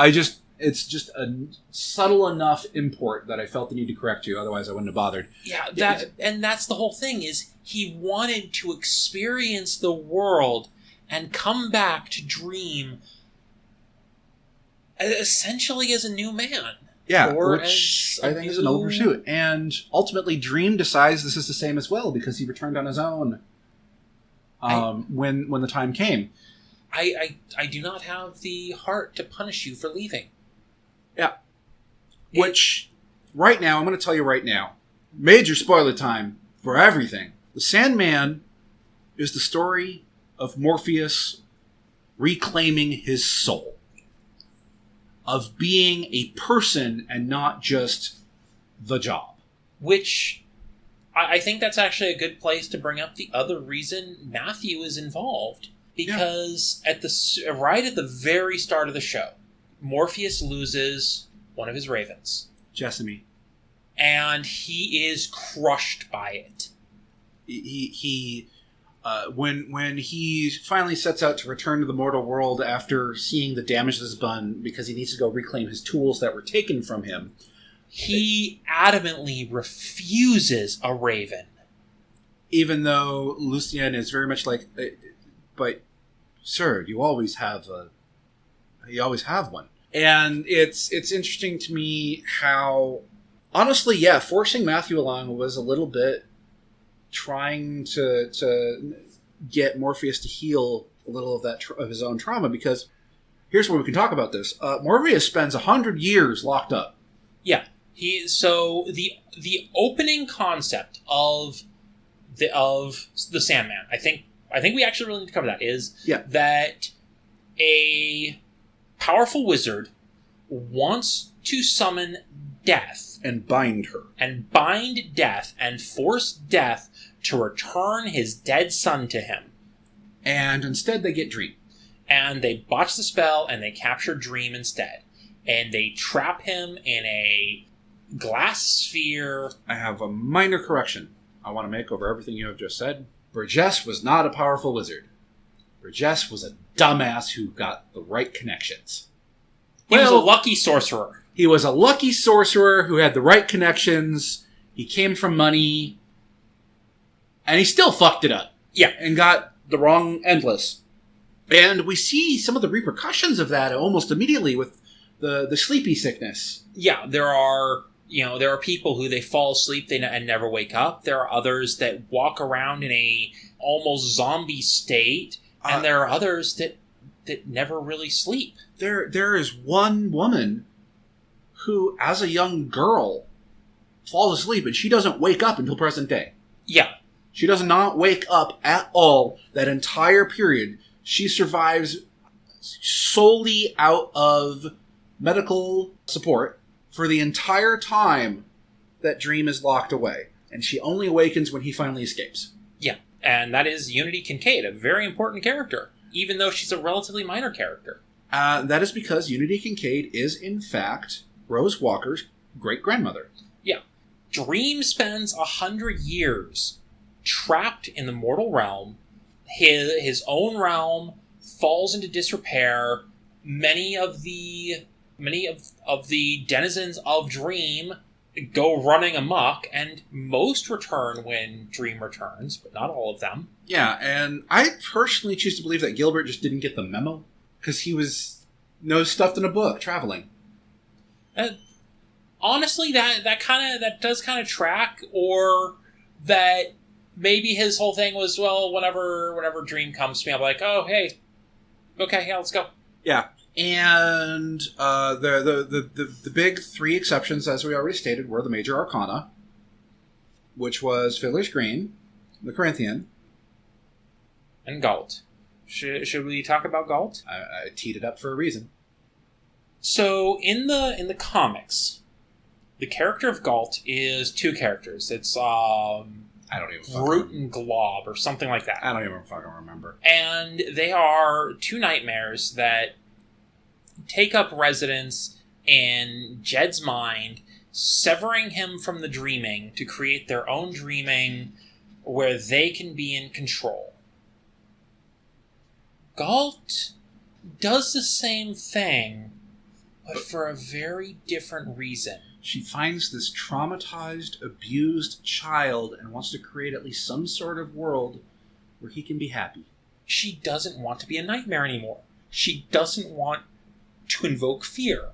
Speaker 2: It's just a subtle enough import that I felt the need to correct you. Otherwise, I wouldn't have bothered.
Speaker 1: Yeah, that's the whole thing, is he wanted to experience the world and come back to Dream essentially as a new man.
Speaker 2: Yeah,
Speaker 1: or
Speaker 2: which I think is a noble pursuit. And ultimately, Dream decides this is the same as well, because he returned on his own when the time came.
Speaker 1: I do not have the heart to punish you for leaving.
Speaker 2: Yeah. Which, right now, I'm going to tell you right now, major spoiler time for everything. The Sandman is the story of Morpheus reclaiming his soul. Of being a person and not just the job. Which,
Speaker 1: I think that's actually a good place to bring up the other reason Matthew is involved. Because right at the very start of the show, Morpheus loses one of his ravens.
Speaker 2: Jessamy.
Speaker 1: And he is crushed by it.
Speaker 2: When he finally sets out to return to the mortal world after seeing the damage that is done because he needs to go reclaim his tools that were taken from him,
Speaker 1: he adamantly refuses a raven.
Speaker 2: Even though Lucien is very much like, but sir, you always have one. And it's interesting to me how, honestly, yeah, forcing Matthew along was a little bit trying to get Morpheus to heal a little of that of his own trauma, because here's where we can talk about this. Morpheus spends 100 years locked up.
Speaker 1: Yeah, so the opening concept of the Sandman, I think we actually really need to cover that, is that a powerful wizard wants to summon death
Speaker 2: and bind her.
Speaker 1: And bind death and force death to return his dead son to him.
Speaker 2: And instead they get Dream.
Speaker 1: And they botch the spell and they capture Dream instead. And they trap him in a glass sphere.
Speaker 2: I have a minor correction I want to make over everything you have just said. Burgess was not a powerful wizard. Burgess was a dumbass who got the right connections.
Speaker 1: He was a lucky sorcerer.
Speaker 2: He was a lucky sorcerer who had the right connections. He came from money. And he still fucked it up.
Speaker 1: Yeah.
Speaker 2: And got the wrong endless. And we see some of the repercussions of that almost immediately with the sleepy sickness.
Speaker 1: Yeah, there are people who they fall asleep and never wake up. There are others that walk around in a almost zombie state. And there are others that never really sleep.
Speaker 2: There is one woman who, as a young girl, falls asleep and she doesn't wake up until present day.
Speaker 1: Yeah.
Speaker 2: She does not wake up at all that entire period. She survives solely out of medical support for the entire time that Dream is locked away. And she only awakens when he finally escapes.
Speaker 1: Yeah. And that is Unity Kincaid, a very important character, even though she's a relatively minor character.
Speaker 2: That is because Unity Kincaid is, in fact, Rose Walker's great-grandmother.
Speaker 1: Yeah. Dream spends 100 years trapped in the mortal realm. His own realm falls into disrepair. Many of the denizens of Dream go running amok, and most return when Dream returns, but not all of them.
Speaker 2: Yeah, and I personally choose to believe that Gilbert just didn't get the memo, because he was stuffed in a book, traveling.
Speaker 1: Honestly, that does kind of track, or that maybe his whole thing was, well, whenever Dream comes to me, I'm like, oh, hey, okay, yeah, let's go.
Speaker 2: Yeah. And the big three exceptions, as we already stated, were the Major Arcana, which was Fiddler's Green, the Corinthian,
Speaker 1: and Galt. Should we talk about Galt?
Speaker 2: I teed it up for a reason.
Speaker 1: So in the comics, the character of Galt is two characters. It's
Speaker 2: I don't even
Speaker 1: Groot and Glob or something like that.
Speaker 2: I don't even fucking remember.
Speaker 1: And they are two nightmares that take up residence in Jed's mind, severing him from the dreaming to create their own dreaming where they can be in control. Galt does the same thing, but for a very different reason.
Speaker 2: She finds this traumatized, abused child and wants to create at least some sort of world where he can be happy.
Speaker 1: She doesn't want to be a nightmare anymore. She doesn't want to invoke fear.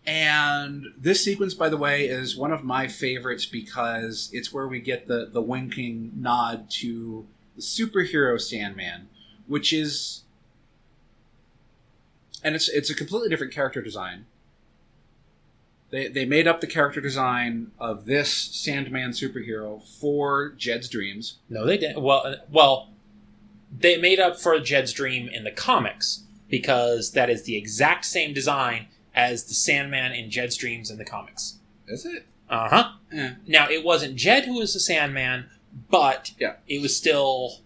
Speaker 2: And this sequence, by the way, is one of my favorites because it's where we get the winking nod to the superhero Sandman, which is... And it's a completely different character design. They made up the character design of this Sandman superhero for Jed's dreams.
Speaker 1: No, they didn't. Well, they made up for Jed's dream in the comics because that is the exact same design as the Sandman in Jed's dreams in the comics.
Speaker 2: Is it?
Speaker 1: Uh-huh. Yeah. Now, it wasn't Jed who was the Sandman, but it was still...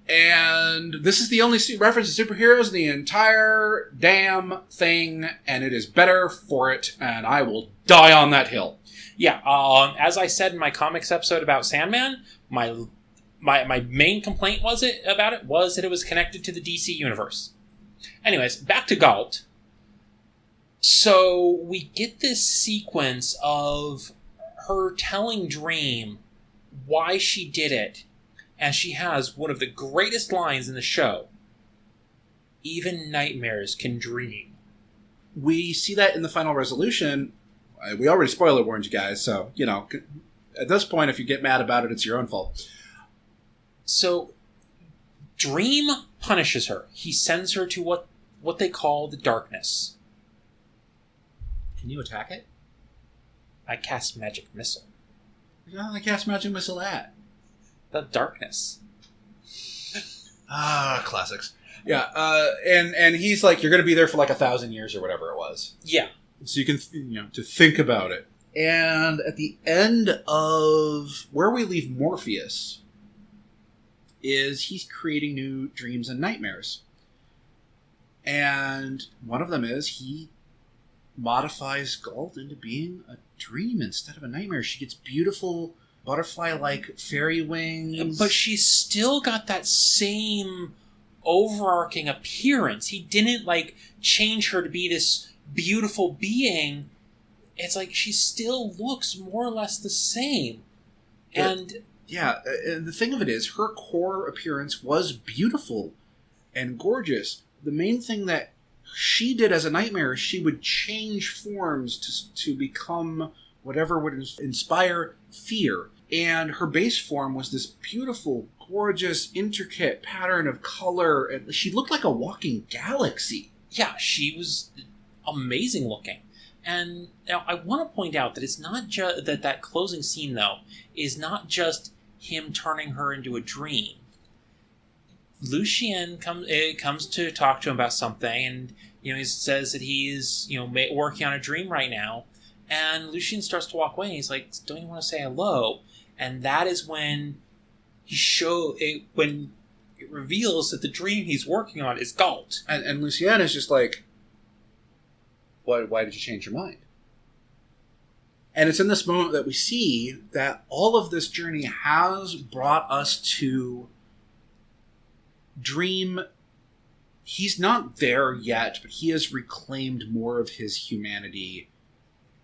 Speaker 2: And this is the only reference to superheroes in the entire damn thing, and it is better for it, and I will die on that hill.
Speaker 1: Yeah, as I said in my comics episode about Sandman, my main complaint was that it was connected to the DC universe. Anyways, back to Galt. So we get this sequence of her telling Dream why she did it. And she has one of the greatest lines in the show. Even nightmares can dream.
Speaker 2: We see that in the final resolution. We already spoiler warned you guys, so, at this point, if you get mad about it, it's your own fault.
Speaker 1: So, Dream punishes her. He sends her to what they call the darkness.
Speaker 2: Can you attack it?
Speaker 1: I cast Magic Missile.
Speaker 2: Where do I cast Magic Missile at?
Speaker 1: The darkness.
Speaker 2: Classics. Yeah, and he's like, you're going to be there for like 1,000 years or whatever it was.
Speaker 1: Yeah.
Speaker 2: So you can, to think about it. And at the end of where we leave Morpheus is he's creating new dreams and nightmares. And one of them is he modifies Galt into being a dream instead of a nightmare. She gets beautiful... butterfly-like fairy wings.
Speaker 1: But she's still got that same overarching appearance. He didn't, change her to be this beautiful being. It's like she still looks more or less the same. And
Speaker 2: the thing of it is, her core appearance was beautiful and gorgeous. The main thing that she did as a nightmare is she would change forms to become... whatever would inspire fear. And her base form was this beautiful, gorgeous, intricate pattern of color. And she looked like a walking galaxy.
Speaker 1: Yeah, she was amazing looking. And now I want to point out that it's not just that closing scene, though, is not just him turning her into a dream. Lucien comes to talk to him about something, and he says that he's working on a dream right now. And Lucien starts to walk away, and he's like, don't you want to say hello? And that is when when it reveals that the dream he's working on is Galt.
Speaker 2: And Lucien is just like, why did you change your mind? And it's in this moment that we see that all of this journey has brought us to Dream. He's not there yet, but he has reclaimed more of his humanity.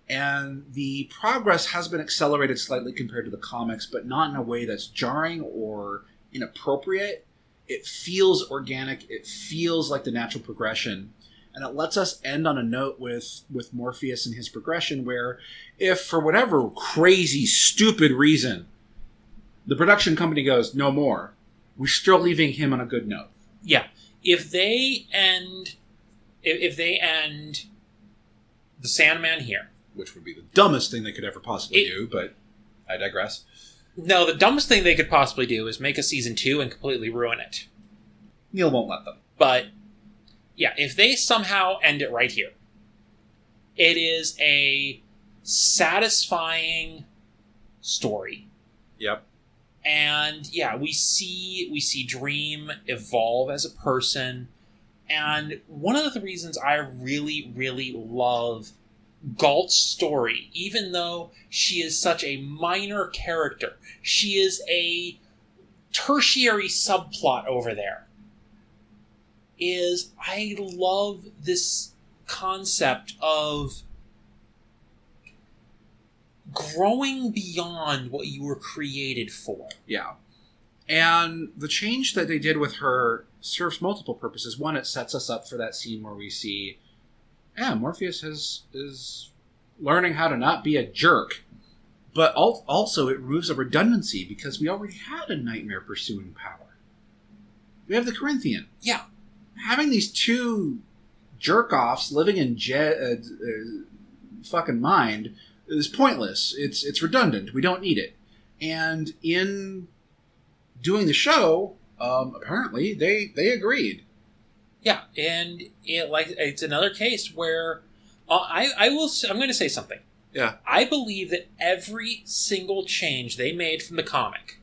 Speaker 2: And the progress has been accelerated slightly compared to the comics, but not in a way that's jarring or inappropriate. It feels organic. It feels like the natural progression. And it lets us end on a note with Morpheus and his progression, where if for whatever crazy, stupid reason, the production company goes, no more, we're still leaving him on a good note.
Speaker 1: Yeah. If they end the Sandman here,
Speaker 2: which would be the dumbest thing they could ever possibly do, but I digress.
Speaker 1: No, the dumbest thing they could possibly do is make a season 2 and completely ruin it.
Speaker 2: Neil won't let them.
Speaker 1: But, yeah, if they somehow end it right here, it is a satisfying story.
Speaker 2: Yep.
Speaker 1: And, yeah, we see Dream evolve as a person. And one of the reasons I really, really love Galt's story, even though she is such a minor character, she is a tertiary subplot over there, is I love this concept of growing beyond what you were created for.
Speaker 2: Yeah. And the change that they did with her serves multiple purposes. One, it sets us up for that scene where we see, Morpheus is learning how to not be a jerk. But also it removes a redundancy because we already had a nightmare pursuing power. We have the Corinthian.
Speaker 1: Yeah.
Speaker 2: Having these two jerk-offs living in fucking mind is pointless. It's redundant. We don't need it. And in doing the show, apparently they agreed.
Speaker 1: Yeah, and it's another case where I'm going to say something.
Speaker 2: Yeah.
Speaker 1: I believe that every single change they made from the comic,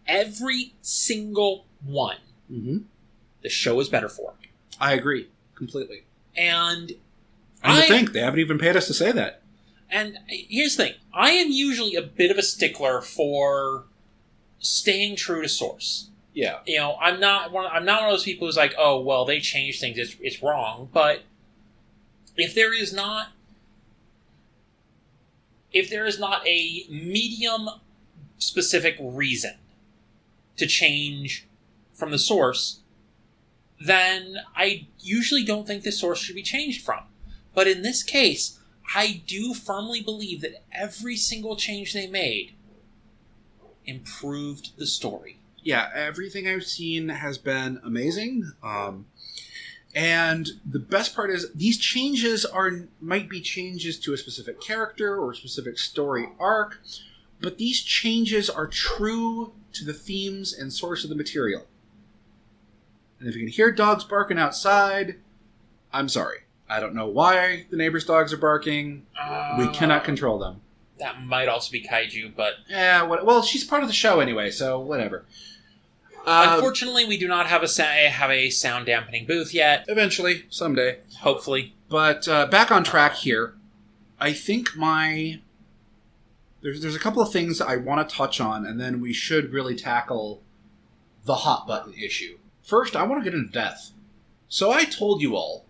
Speaker 1: every single one, the show is better for.
Speaker 2: I agree completely.
Speaker 1: And
Speaker 2: I think they haven't even paid us to say that.
Speaker 1: And here's the thing: I am usually a bit of a stickler for staying true to source.
Speaker 2: Yeah.
Speaker 1: You know, I'm not one of those people who's like, oh, well, they changed things, it's wrong. But if there is not a medium specific reason to change from the source, then I usually don't think the source should be changed from. But in this case, I do firmly believe that every single change they made improved the story.
Speaker 2: Yeah, everything I've seen has been amazing. And the best part is these changes might be changes to a specific character or a specific story arc, but these changes are true to the themes and source of the material. And if you can hear dogs barking outside, I'm sorry. I don't know why the neighbors' dogs are barking. We cannot control them.
Speaker 1: That might also be kaiju, but...
Speaker 2: Yeah, well, she's part of the show anyway, so whatever.
Speaker 1: Unfortunately, we do not have a sound dampening booth yet.
Speaker 2: Eventually, someday.
Speaker 1: Hopefully.
Speaker 2: But back on track here, I think there's a couple of things I want to touch on, and then we should really tackle the hot button issue. First, I want to get into death. So I told you all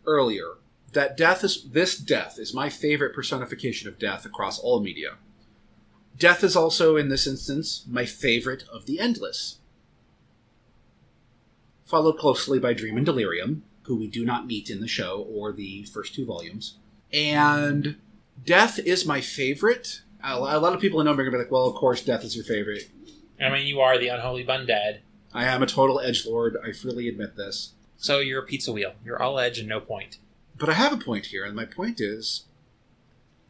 Speaker 2: earlier that this death is my favorite personification of death across all media. Death is also, in this instance, my favorite of the endless. Followed closely by Dream and Delirium, who we do not meet in the show or the first 2 volumes. And death is my favorite. A lot of people in Number are going to be like, well, of course, death is your favorite.
Speaker 1: I mean, you are the unholy bundead.
Speaker 2: I am a total edgelord. I freely admit this.
Speaker 1: So you're a pizza wheel. You're all edge and no point.
Speaker 2: But I have a point here, and my point is,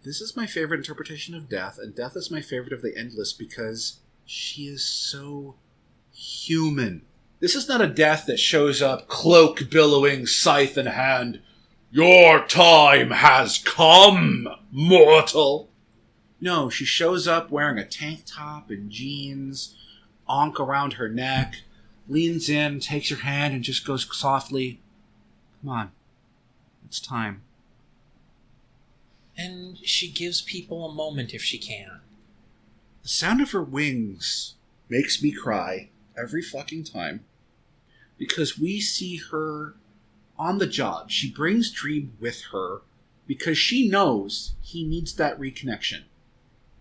Speaker 2: this is my favorite interpretation of death, and death is my favorite of the endless because she is so human. This is not a death that shows up, cloak billowing, scythe in hand. Your time has come, mortal. No, she shows up wearing a tank top and jeans, ankh around her neck, leans in, takes your hand, and just goes softly, come on, it's time.
Speaker 1: And she gives people a moment if she can.
Speaker 2: The sound of her wings makes me cry every fucking time. Because we see her on the job. She brings Dream with her because she knows he needs that reconnection.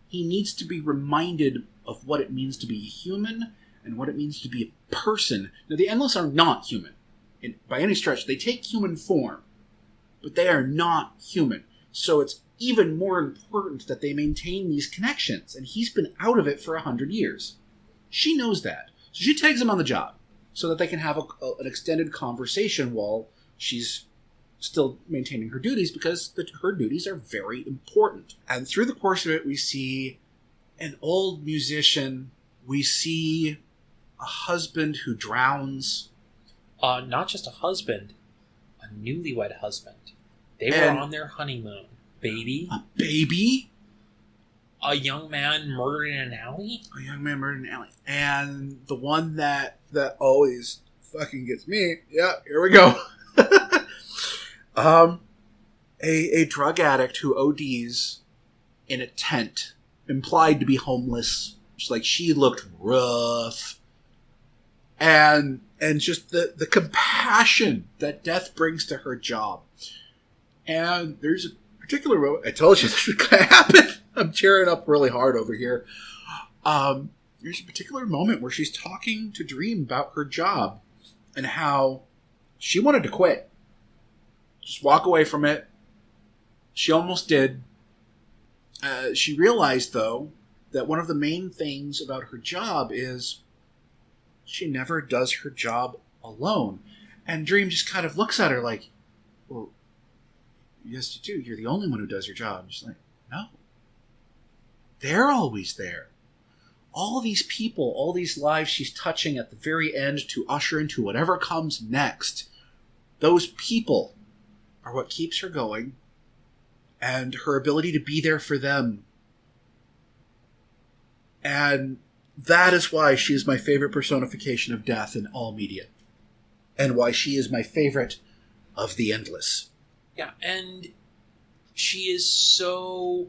Speaker 2: He needs to be reminded of what it means to be human and what it means to be a person. Now, the Endless are not human. By any stretch, they take human form. But they are not human. So it's even more important that they maintain these connections. And he's been out of it for 100 years. She knows that. So she takes him on the job so that they can have an extended conversation while she's still maintaining her duties, because her duties are very important. And through the course of it, we see an old musician. We see a husband who drowns.
Speaker 1: Not just a husband, a newlywed husband. They were on their honeymoon. Baby.
Speaker 2: A baby?
Speaker 1: A young man murdered in an alley?
Speaker 2: A young man murdered in an alley. And the one that always fucking gets me. Yeah, here we go. A drug addict who ODs in a tent, implied to be homeless. Just like, she looked rough. And just the compassion that death brings to her job. And there's a particular moment, I told you this was going to happen. I'm cheering up really hard over here. There's a particular moment where she's talking to Dream about her job and how she wanted to quit. Just walk away from it. She almost did. She realized, though, that one of the main things about her job is she never does her job alone. And Dream just kind of looks at her like, well, yes, you do. You're the only one who does your job. She's like, no. They're always there. All these people, all these lives she's touching at the very end to usher into whatever comes next, those people are what keeps her going, and her ability to be there for them. And that is why she is my favorite personification of death in all media. And why she is my favorite of the endless.
Speaker 1: Yeah, and she is so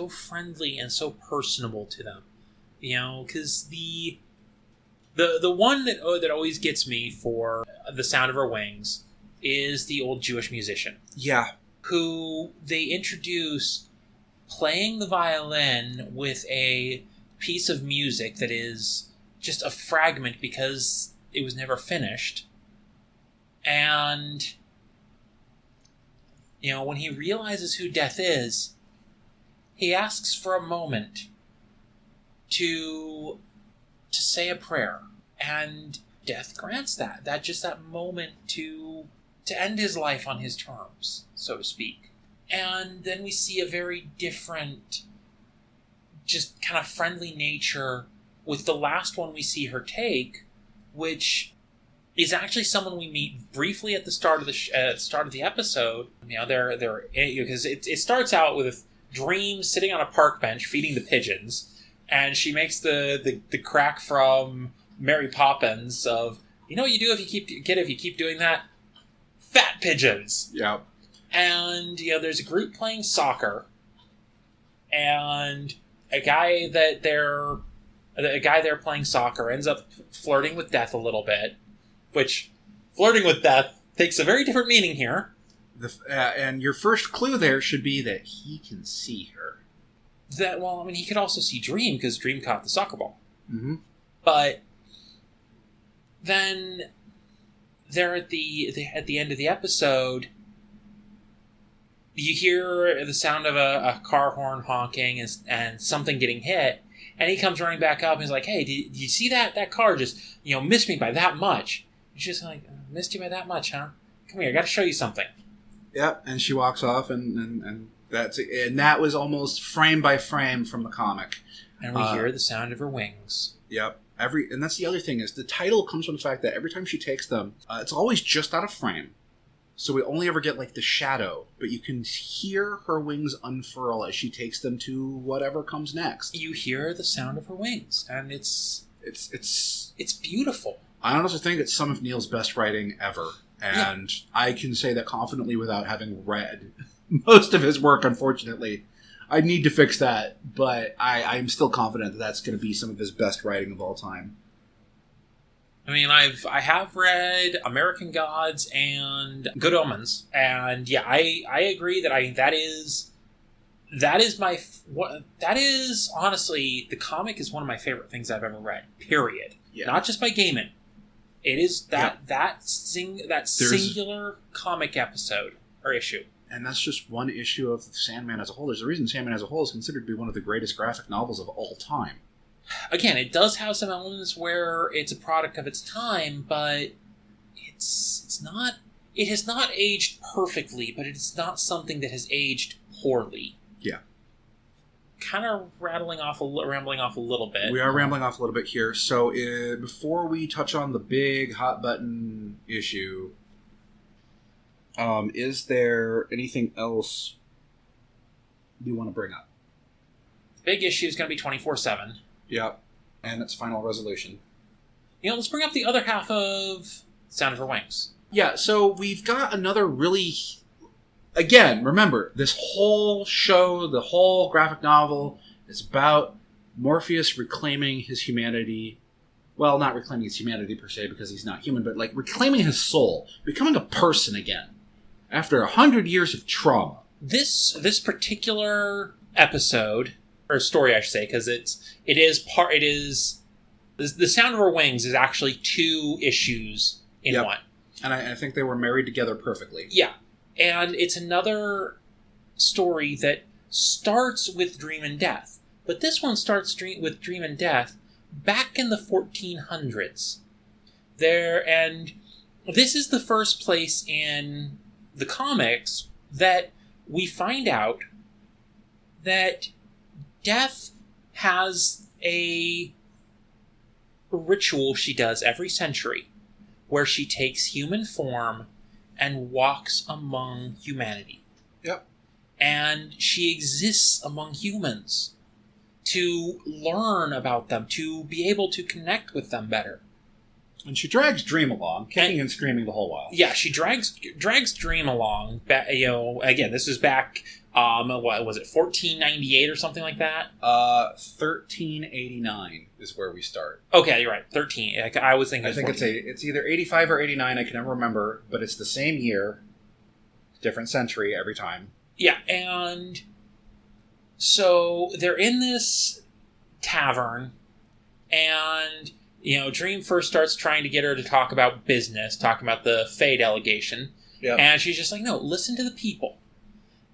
Speaker 1: friendly and so personable to them. You know, because the one that always gets me for the sound of her wings is the old Jewish musician.
Speaker 2: Yeah.
Speaker 1: Who they introduce playing the violin with a piece of music that is just a fragment because it was never finished. And, you know, when he realizes who Death is, he asks for a moment to say a prayer, and Death grants that moment to end his life on his terms, so to speak. And then we see a very different, just kind of friendly nature with the last one we see her take, which is actually someone we meet briefly at the start of the episode. You know, they're because it starts out with Dream sitting on a park bench feeding the pigeons, and she makes the crack from Mary Poppins of, you know what you do if you keep doing that? Fat pigeons.
Speaker 2: Yeah.
Speaker 1: And, you know, there's a group playing soccer, and a guy there playing soccer ends up flirting with Death a little bit, which flirting with Death takes a very different meaning here.
Speaker 2: And your first clue there should be that he can see her.
Speaker 1: He could also see Dream because Dream caught the soccer ball.
Speaker 2: Mm-hmm.
Speaker 1: But then they're at the end of the episode. You hear the sound of a car horn honking and something getting hit, and he comes running back up and he's like, "Hey, did you see that car just missed me by that much?" He's just like, "Missed you by that much, huh? Come here, I got to show you something."
Speaker 2: Yep, and she walks off, and that's it. And that was almost frame by frame from the comic.
Speaker 1: And we hear the sound of her wings.
Speaker 2: Yep. And that's the other thing, is the title comes from the fact that every time she takes them, it's always just out of frame. So we only ever get like the shadow, but you can hear her wings unfurl as she takes them to whatever comes next.
Speaker 1: You hear the sound of her wings, and it's beautiful.
Speaker 2: I honestly think it's some of Neil's best writing ever. And yeah. I can say that confidently without having read most of his work, unfortunately. I need to fix that, but I'm still confident that that's going to be some of his best writing of all time.
Speaker 1: I mean, I have read American Gods and Good Omens, and yeah, I agree that that is honestly, the comic is one of my favorite things I've ever read. Period. Yeah. Not just by Gaiman. It is that singular comic episode or issue.
Speaker 2: And that's just one issue of Sandman as a whole. There's a reason Sandman as a whole is considered to be one of the greatest graphic novels of all time.
Speaker 1: Again, it does have some elements where it's a product of its time, but it's not. It has not aged perfectly, but it's not something that has aged poorly.
Speaker 2: Yeah.
Speaker 1: Kind of rambling off a little bit.
Speaker 2: We are rambling off a little bit here. So before we touch on the big hot button issue, is there anything else you want to bring up?
Speaker 1: The big issue is going to be 24/7.
Speaker 2: Yep. And its final resolution.
Speaker 1: Let's bring up the other half of Sound of Her Wings.
Speaker 2: Yeah, so we've got another really... Again, remember, this whole show, the whole graphic novel is about Morpheus reclaiming his humanity. Well, not reclaiming his humanity per se because he's not human, but like reclaiming his soul, becoming a person again. After 100 years of trauma.
Speaker 1: This particular episode, or story, I should say, because The Sound of Her Wings is actually 2 issues in one.
Speaker 2: And I think they were married together perfectly.
Speaker 1: Yeah. And it's another story that starts with Dream and Death. But this one starts with Dream and Death back in the 1400s. And this is the first place in the comics that we find out that Death has a ritual she does every century where she takes human form and walks among humanity.
Speaker 2: Yep.
Speaker 1: And she exists among humans to learn about them, to be able to connect with them better.
Speaker 2: And she drags Dream along, kicking and screaming the whole while.
Speaker 1: Yeah, she drags Dream along. Again, this is back, what was it, 1498 or something like that?
Speaker 2: 1389 is where we start.
Speaker 1: Okay, you're right, 13. I was thinking.
Speaker 2: I think it's either 85 or 89. I can never remember, but it's the same year, different century every time.
Speaker 1: Yeah, and so they're in this tavern, and Dream first starts trying to get her to talk about business, talking about the Fae delegation. Yep. And she's just like, no, listen to the people.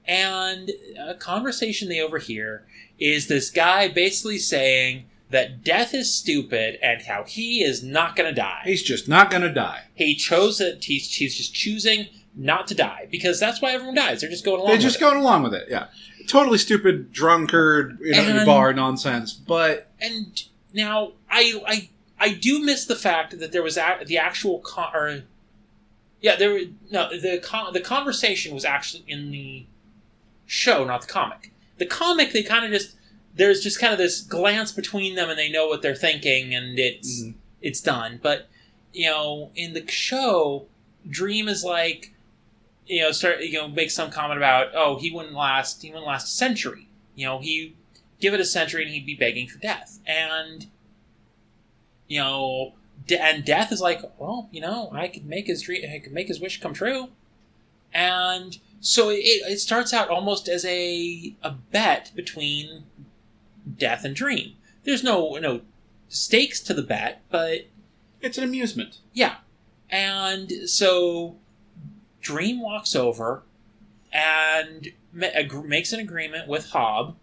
Speaker 1: And a conversation they overhear is this guy basically saying that Death is stupid and how he is not going to die.
Speaker 2: He's just not going to die.
Speaker 1: He chose it. He's just choosing not to die because that's why everyone dies. They're just going along with it.
Speaker 2: They're just going along with it, yeah. Totally stupid, drunkard, bar nonsense, but...
Speaker 1: And now, I do miss the fact that there was the actual the conversation was actually in the show, not the comic. The comic, they kind of there's just kind of this glance between them, and they know what they're thinking, and it's done. But in the show, Dream is like, make some comment about, oh, he wouldn't last a century. He give it a century, and he'd be begging for death, and. And Death is like, well, I could make his wish come true. And so it starts out almost as a bet between Death and Dream. There's no stakes to the bet, but...
Speaker 2: It's an amusement.
Speaker 1: Yeah. And so Dream walks over and makes an agreement with Hob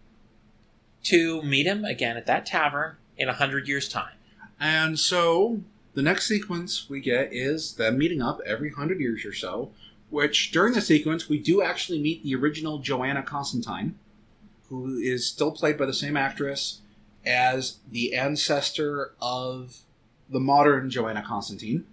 Speaker 1: to meet him again at that tavern in 100 years' time.
Speaker 2: And so, the next sequence we get is them meeting up every 100 years or so, which, during the sequence, we do actually meet the original Joanna Constantine, who is still played by the same actress as the ancestor of the modern Joanna Constantine.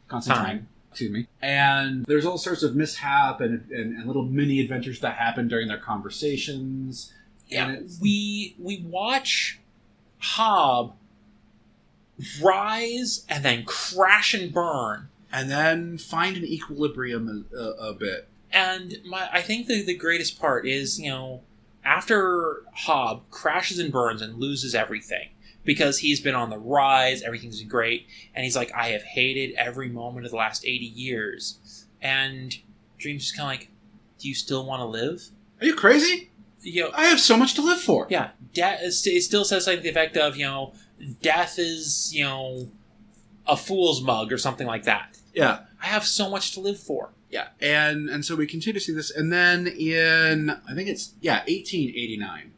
Speaker 2: Excuse me. And there's all sorts of mishap and little mini-adventures that happen during their conversations.
Speaker 1: Yeah, and we watch Hob rise and then crash and burn,
Speaker 2: and then find an equilibrium a bit.
Speaker 1: And I think the greatest part is after Hob crashes and burns and loses everything because he's been on the rise, everything's great, and he's like, I have hated every moment of the last 80 years. And Dream's just kind of like, do you still want to live?
Speaker 2: Are you crazy? I have so much to live for.
Speaker 1: Yeah, it still says something to the effect of Death is, a fool's mug or something like that.
Speaker 2: Yeah.
Speaker 1: I have so much to live for.
Speaker 2: Yeah. And so we continue to see this. And then in, I think it's, 1889,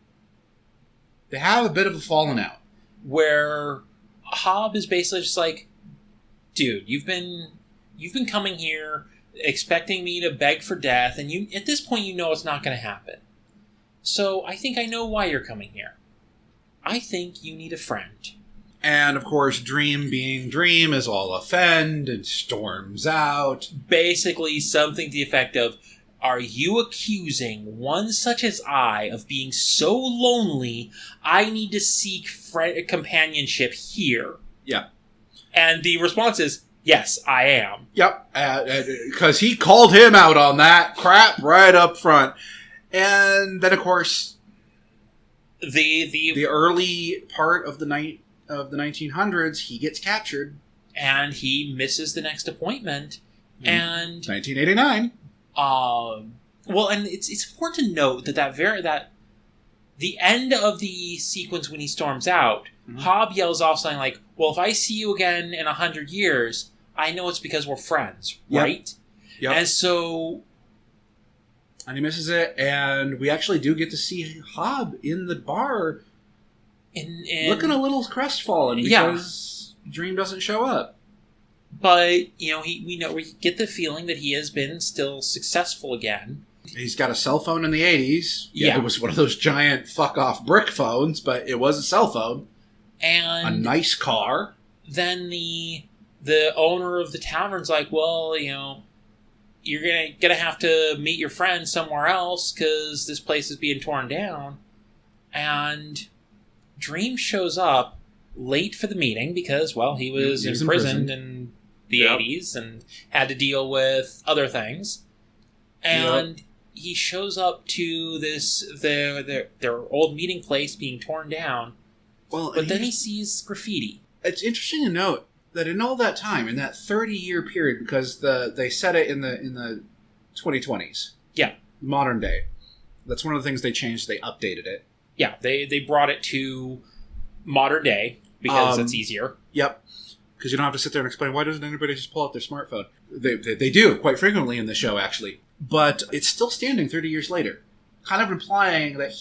Speaker 2: they have a bit of a falling out.
Speaker 1: Where Hob is basically just like, dude, you've been coming here expecting me to beg for death, and at this point it's not going to happen. So I think I know why you're coming here. I think you need a friend.
Speaker 2: And, of course, Dream being Dream is all offend and storms out.
Speaker 1: Basically something to the effect of, are you accusing one such as I of being so lonely, I need to seek companionship here?
Speaker 2: Yeah.
Speaker 1: And the response is, yes, I am.
Speaker 2: Yep. Because he called him out on that crap right up front. And then, of course... The early part of the 1900s, he gets captured.
Speaker 1: And he misses the next appointment. And
Speaker 2: 1989.
Speaker 1: Well, and it's important to note that the end of the sequence when he storms out, Hob yells off something like, well, if I see you again in 100 years, I know it's because we're friends, right?
Speaker 2: Yep.
Speaker 1: And so...
Speaker 2: And he misses it, and we actually do get to see Hob in the bar looking a little crestfallen because Dream doesn't show up.
Speaker 1: But, we get the feeling that he has been still successful again.
Speaker 2: He's got a cell phone in the 80s.
Speaker 1: Yeah.
Speaker 2: It was one of those giant fuck-off brick phones, but it was a cell phone.
Speaker 1: And...
Speaker 2: a nice car.
Speaker 1: Then the owner of the tavern's like, well, you're gonna have to meet your friend somewhere else because this place is being torn down. And Dream shows up late for the meeting because, well, he was imprisoned in the 80s and had to deal with other things. And he shows up to their old meeting place being torn down.
Speaker 2: Well,
Speaker 1: but then he sees graffiti.
Speaker 2: It's interesting to note that in all that time, in that 30-year period, because they set it in the 2020s.
Speaker 1: Yeah.
Speaker 2: Modern day. That's one of the things they changed. They updated it.
Speaker 1: Yeah, they brought it to modern day because it's easier.
Speaker 2: Yep. Because you don't have to sit there and explain, why doesn't anybody just pull out their smartphone? They do, quite frequently in the show, actually. But it's still standing 30 years later. Kind of implying that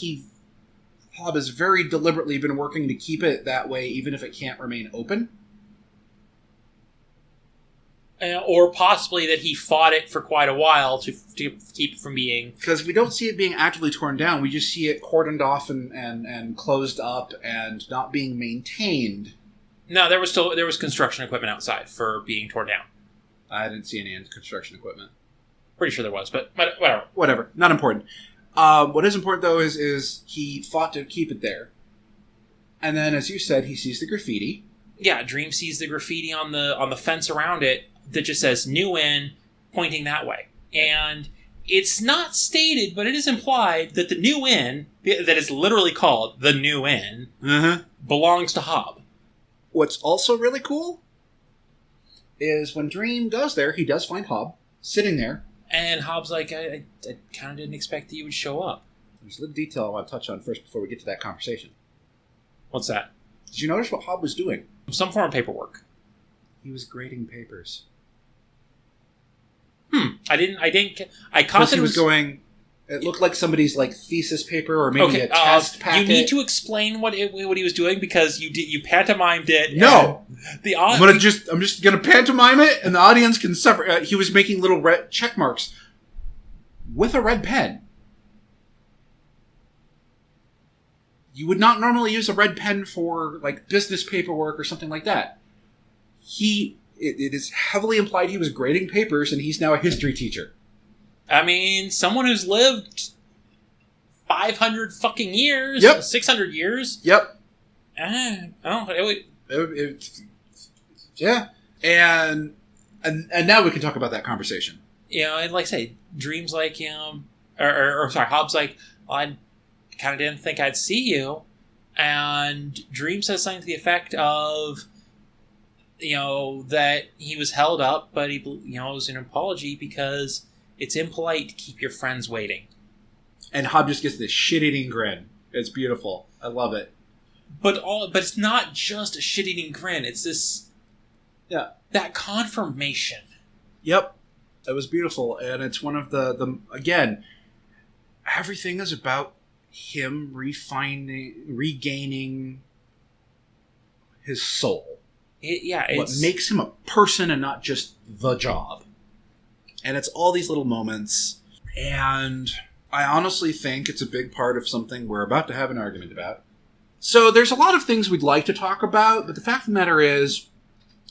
Speaker 2: Hob has very deliberately been working to keep it that way, even if it can't remain open.
Speaker 1: Or possibly that he fought it for quite a while to keep it from being...
Speaker 2: Because we don't see it being actively torn down. We just see it cordoned off and closed up and not being maintained.
Speaker 1: No, there was construction equipment outside for being torn down.
Speaker 2: I didn't see any construction equipment.
Speaker 1: Pretty sure there was, but whatever.
Speaker 2: Whatever. Not important. What is important, though, is he fought to keep it there. And then, as you said, he sees the graffiti.
Speaker 1: Yeah, Dream sees the graffiti on the fence around it that just says "New Inn," pointing that way. And it's not stated, but it is implied that the New Inn, that is literally called the New Inn, belongs to Hob.
Speaker 2: What's also really cool is when Dream goes there, he does find Hob sitting there.
Speaker 1: And Hob's like, I kind of didn't expect that you would show up.
Speaker 2: There's a little detail I want to touch on first before we get to that conversation.
Speaker 1: What's that?
Speaker 2: Did you notice what Hob was doing?
Speaker 1: Some form of paperwork.
Speaker 2: He was grading papers.
Speaker 1: I caught that
Speaker 2: he was going... It looked like somebody's thesis paper or maybe a test packet.
Speaker 1: You need to explain what he was doing because you pantomimed it.
Speaker 2: No, I'm just gonna pantomime it, and the audience can suffer. He was making little red check marks with a red pen. You would not normally use a red pen for business paperwork or something like that. It is heavily implied he was grading papers, and he's now a history teacher.
Speaker 1: I mean, someone who's lived 500 fucking years, 600 years.
Speaker 2: Yep.
Speaker 1: Yeah.
Speaker 2: And now we can talk about that conversation.
Speaker 1: And like I say, Dream's like, Hob's like, well, I kind of didn't think I'd see you. And Dream says something to the effect of, that he was held up, but he, it was an apology because it's impolite to keep your friends waiting. And
Speaker 2: Hob just gets this shit-eating grin. It's beautiful. I love it.
Speaker 1: But it's not just a shit-eating grin. It's this...
Speaker 2: Yeah.
Speaker 1: That confirmation.
Speaker 2: Yep. It was beautiful. And it's one of the... Again, everything is about him regaining his soul. What makes him a person and not just the job. And it's all these little moments. And I honestly think it's a big part of something we're about to have an argument about. So there's a lot of things we'd like to talk about, but the fact of the matter is,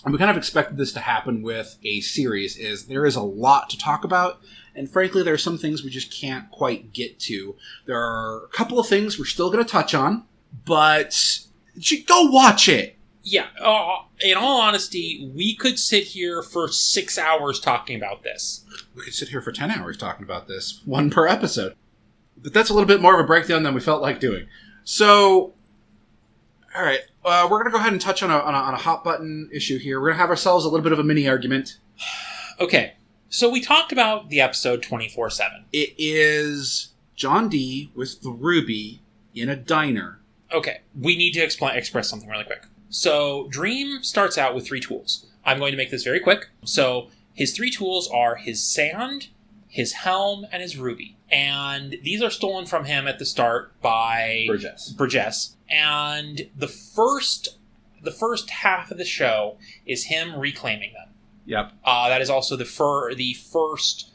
Speaker 2: and we kind of expected this to happen with a series, is there is a lot to talk about. And frankly, there are some things we just can't quite get to. There are a couple of things we're still going to touch on, but go watch it.
Speaker 1: Yeah, in all honesty, we could sit here for 6 hours talking about this.
Speaker 2: We could sit here for 10 hours talking about this, one per episode. But that's a little bit more of a breakdown than we felt like doing. So, all right, we're going to go ahead and touch on a hot button issue here. We're going to have ourselves a little bit of a mini argument.
Speaker 1: Okay, So we talked about the episode 24/7.
Speaker 2: It is John Dee with the ruby in a diner.
Speaker 1: Okay, we need to express something really quick. So Dream starts out with 3 tools. I'm going to make this very quick. So his 3 tools are his sand, his helm, and his ruby. And these are stolen from him at the start by Burgess. And the first half of the show is him reclaiming them.
Speaker 2: Yep.
Speaker 1: That is also the first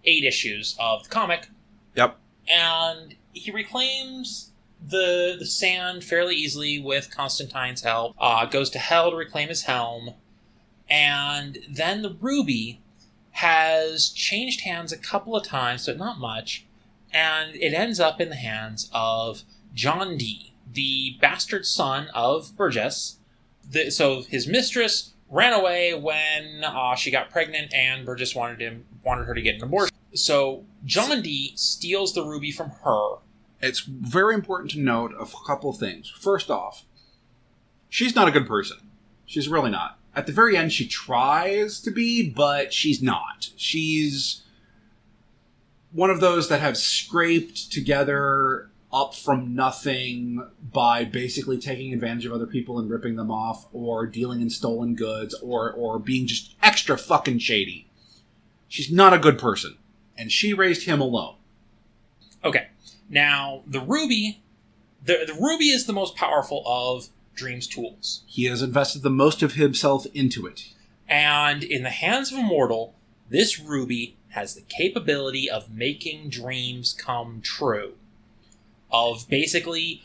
Speaker 1: 8 issues of the comic.
Speaker 2: Yep.
Speaker 1: And he reclaims the sand fairly easily with Constantine's help. Goes to hell to reclaim his helm. And then the ruby has changed hands a couple of times, but not much. And it ends up in the hands of John Dee, the bastard son of Burgess. So his mistress ran away when she got pregnant, and Burgess wanted her to get an abortion. So John Dee steals the ruby from her.
Speaker 2: It's very important to note a couple of things. First off, she's not a good person. She's really not. At the very end, she tries to be, but she's not. She's one of those that have scraped together up from nothing by basically taking advantage of other people and ripping them off, or dealing in stolen goods, or being just extra fucking shady. She's not a good person. And she raised him alone.
Speaker 1: Okay. Now, the ruby is the most powerful of Dream's tools.
Speaker 2: He has invested the most of himself into it.
Speaker 1: And in the hands of a mortal, this ruby has the capability of making dreams come true. Of basically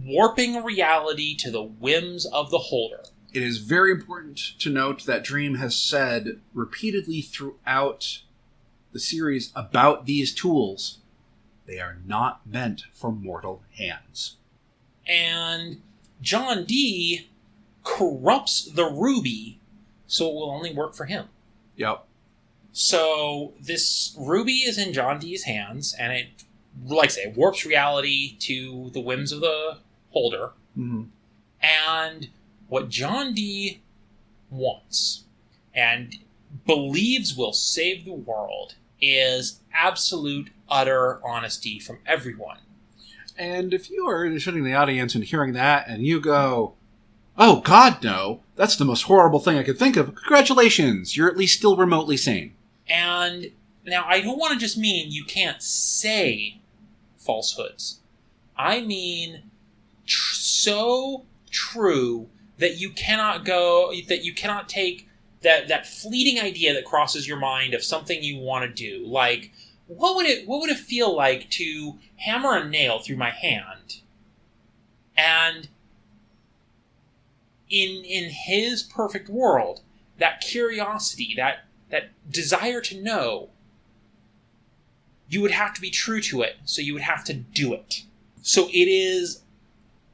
Speaker 1: warping reality to the whims of the holder.
Speaker 2: It is very important to note that Dream has said repeatedly throughout the series about these tools, they are not meant for mortal hands.
Speaker 1: And John Dee corrupts the ruby so it will only work for him.
Speaker 2: Yep.
Speaker 1: So this ruby is in John Dee's hands, and it, like I say, warps reality to the whims of the holder.
Speaker 2: Mm-hmm.
Speaker 1: And what John Dee wants and believes will save the world is absolute, utter honesty from everyone.
Speaker 2: And if you are sitting in the audience and hearing that, and you go, "Oh, God, no, that's the most horrible thing I could think of," congratulations, you're at least still remotely sane.
Speaker 1: And now, I don't want to just mean you can't say falsehoods. I mean so true that you cannot take that fleeting idea that crosses your mind of something you want to do. Like, what would it feel like to hammer a nail through my hand? And in his perfect world, that curiosity, that desire to know, you would have to be true to it, so you would have to do it. So it is,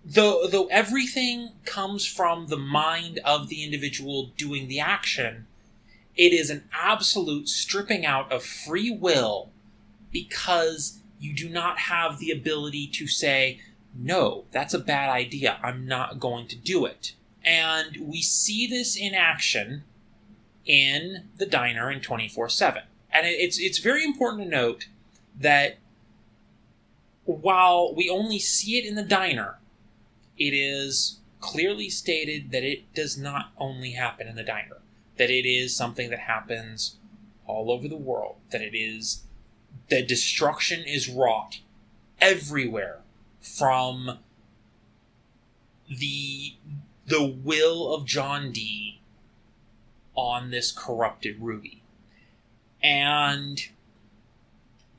Speaker 1: though everything comes from the mind of the individual doing the action, it is an absolute stripping out of free will, because you do not have the ability to say, "No, that's a bad idea, I'm not going to do it." And we see this in action in the diner in 24/7. And it's very important to note that while we only see it in the diner, it is clearly stated that it does not only happen in the diner. That it is something that happens all over the world. That destruction is wrought everywhere from the will of John Dee on this corrupted ruby. And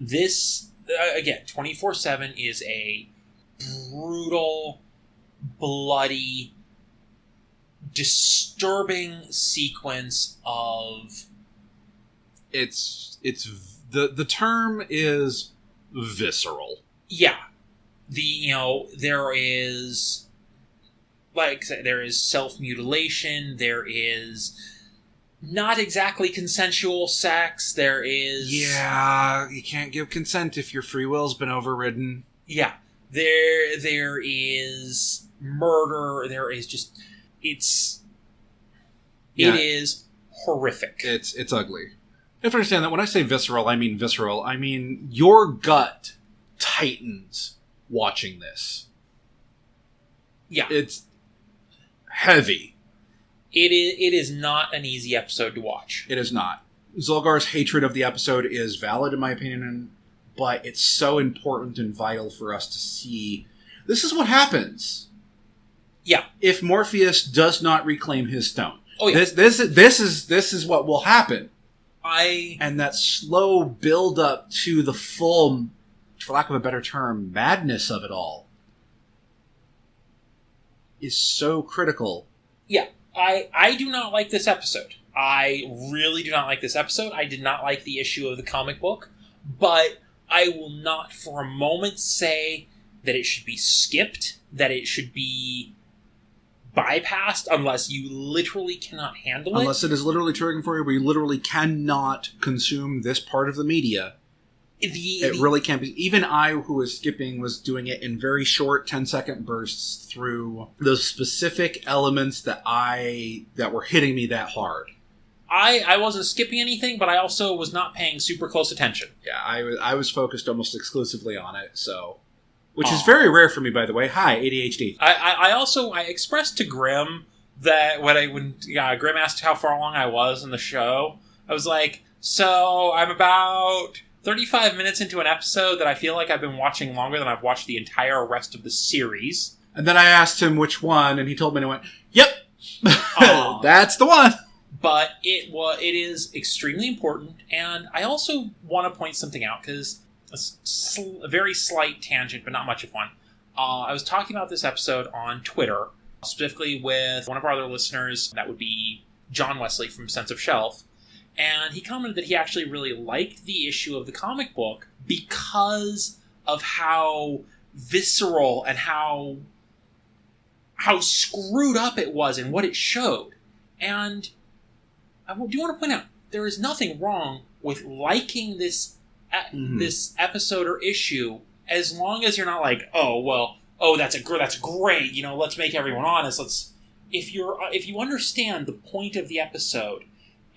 Speaker 1: this, again, 24/7 is a brutal, bloody, disturbing sequence of...
Speaker 2: The term is visceral.
Speaker 1: Yeah. There is, like I said, there is self-mutilation, there is not exactly consensual sex, there is...
Speaker 2: Yeah, you can't give consent if your free will's been overridden.
Speaker 1: Yeah. There is murder, there is just... It is horrific.
Speaker 2: It's ugly. You have to understand that when I say visceral. I mean your gut tightens watching this.
Speaker 1: Yeah.
Speaker 2: It's heavy.
Speaker 1: It is not an easy episode to watch.
Speaker 2: It is not. Zolgar's hatred of the episode is valid in my opinion, but it's so important and vital for us to see. This is what happens.
Speaker 1: Yeah.
Speaker 2: If Morpheus does not reclaim his stone.
Speaker 1: Oh yeah.
Speaker 2: This is what will happen. And that slow build up to the full, for lack of a better term, madness of it all is so critical.
Speaker 1: Yeah. I do not like this episode. I really do not like this episode. I did not like the issue of the comic book, but I will not for a moment say that it should be skipped, that it should be bypassed unless you literally cannot handle it.
Speaker 2: Unless it is literally triggering for you where you literally cannot consume this part of the media. It really can't be. Even I, who was skipping, was doing it in very short 10-second bursts through the specific elements that were hitting me that hard.
Speaker 1: I wasn't skipping anything, but I also was not paying super close attention.
Speaker 2: Yeah, I was focused almost exclusively on it, so... Which is very rare for me, by the way. Hi, ADHD.
Speaker 1: I expressed to Grim that when Grim asked how far along I was in the show, I was like, so I'm about 35 minutes into an episode that I feel like I've been watching longer than I've watched the entire rest of the series.
Speaker 2: And then I asked him which one, and he told me, and I went, yep, that's the one.
Speaker 1: But it is extremely important, and I also want to point something out, because a very slight tangent, but not much of one. I was talking about this episode on Twitter, specifically with one of our other listeners, that would be John Wesley from Sense of Shelf, and he commented that he actually really liked the issue of the comic book because of how visceral and how screwed up it was and what it showed. And I do want to point out, there is nothing wrong with liking this episode or issue, as long as you're not like, that's great, let's make everyone honest. If you understand the point of the episode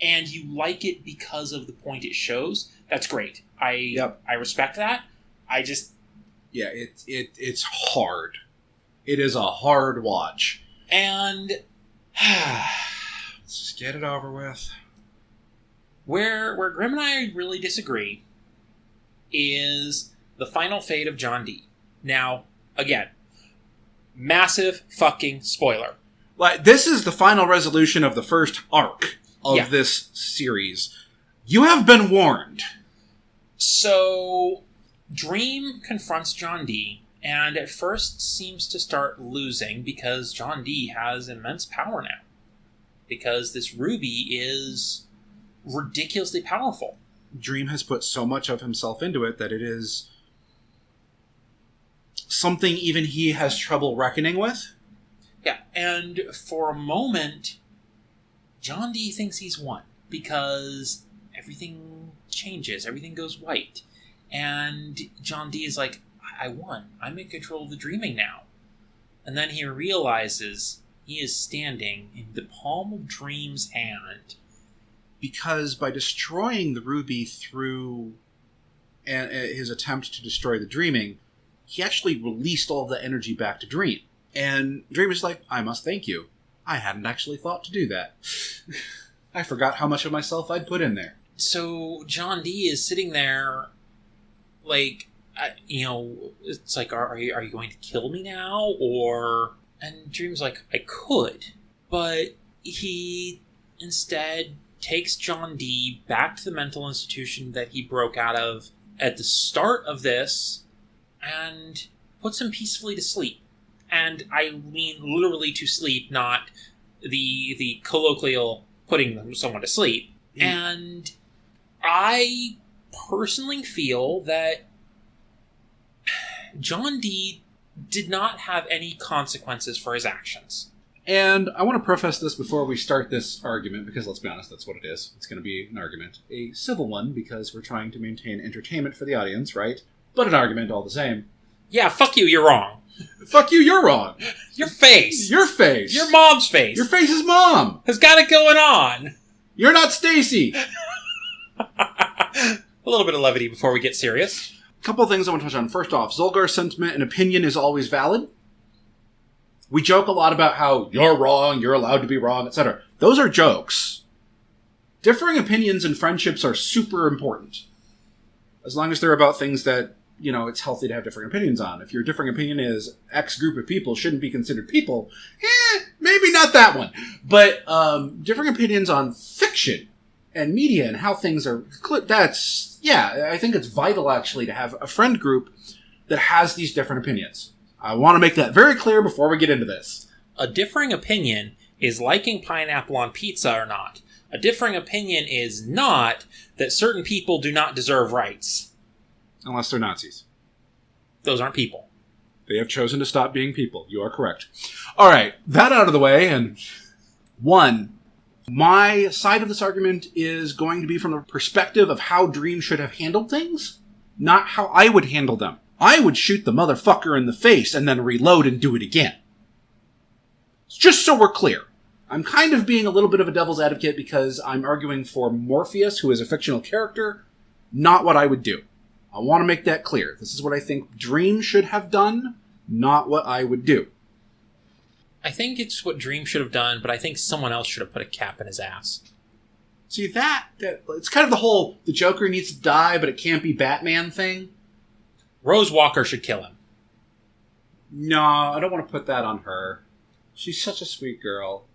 Speaker 1: and you like it because of the point it shows, that's great. I respect that.
Speaker 2: It's hard. It is a hard watch, and let's just get it over with.
Speaker 1: Where Grim and I really disagree is the final fate of John Dee. Now, again, massive fucking spoiler.
Speaker 2: Like, this is the final resolution of the first arc of this series. You have been warned.
Speaker 1: So, Dream confronts John Dee, and at first seems to start losing because John Dee has immense power now. Because this ruby is ridiculously powerful.
Speaker 2: Dream has put so much of himself into it that it is something even he has trouble reckoning with.
Speaker 1: Yeah, and for a moment, John Dee thinks he's won because everything changes, everything goes white. And John Dee is like, I won. I'm in control of the dreaming now. And then he realizes he is standing in the palm of Dream's hand.
Speaker 2: Because by destroying the ruby through his attempt to destroy the dreaming, he actually released all of the energy back to Dream. And Dream is like, I must thank you. I hadn't actually thought to do that. I forgot how much of myself I'd put in there.
Speaker 1: So John Dee is sitting there, like, it's like, are you going to kill me now? And Dream's like, I could. But he instead takes John Dee back to the mental institution that he broke out of at the start of this and puts him peacefully to sleep. And I mean literally to sleep, not the colloquial putting someone to sleep. And I personally feel that John Dee did not have any consequences for his actions.
Speaker 2: And I want to preface this before we start this argument, because let's be honest, that's what it is. It's going to be an argument. A civil one, because we're trying to maintain entertainment for the audience, right? But an argument all the same.
Speaker 1: Yeah, fuck you, you're wrong.
Speaker 2: Fuck you, you're wrong.
Speaker 1: Your face.
Speaker 2: Your face.
Speaker 1: Your mom's face.
Speaker 2: Your face is mom.
Speaker 1: Has got it going on.
Speaker 2: You're not Stacy.
Speaker 1: A little bit of levity before we get serious.
Speaker 2: A couple of things I want to touch on. First off, Zolgar's sentiment and opinion is always valid. We joke a lot about how you're wrong, you're allowed to be wrong, etc. Those are jokes. Differing opinions in friendships are super important. As long as they're about things that, it's healthy to have differing opinions on. If your differing opinion is X group of people shouldn't be considered people, maybe not that one. But differing opinions on fiction and media and how things are, I think it's vital, actually, to have a friend group that has these different opinions. I want to make that very clear before we get into this.
Speaker 1: A differing opinion is liking pineapple on pizza or not. A differing opinion is not that certain people do not deserve rights.
Speaker 2: Unless they're Nazis.
Speaker 1: Those aren't people.
Speaker 2: They have chosen to stop being people. You are correct. All right, that out of the way, and one, my side of this argument is going to be from the perspective of how Dream should have handled things, not how I would handle them. I would shoot the motherfucker in the face and then reload and do it again. Just so we're clear. I'm kind of being a little bit of a devil's advocate because I'm arguing for Morpheus, who is a fictional character, not what I would do. I want to make that clear. This is what I think Dream should have done, not what I would do.
Speaker 1: I think it's what Dream should have done, but I think someone else should have put a cap in his ass.
Speaker 2: See, that it's kind of the whole, the Joker needs to die, but it can't be Batman thing.
Speaker 1: Rose Walker should kill him.
Speaker 2: No, I don't want to put that on her. She's such a sweet girl.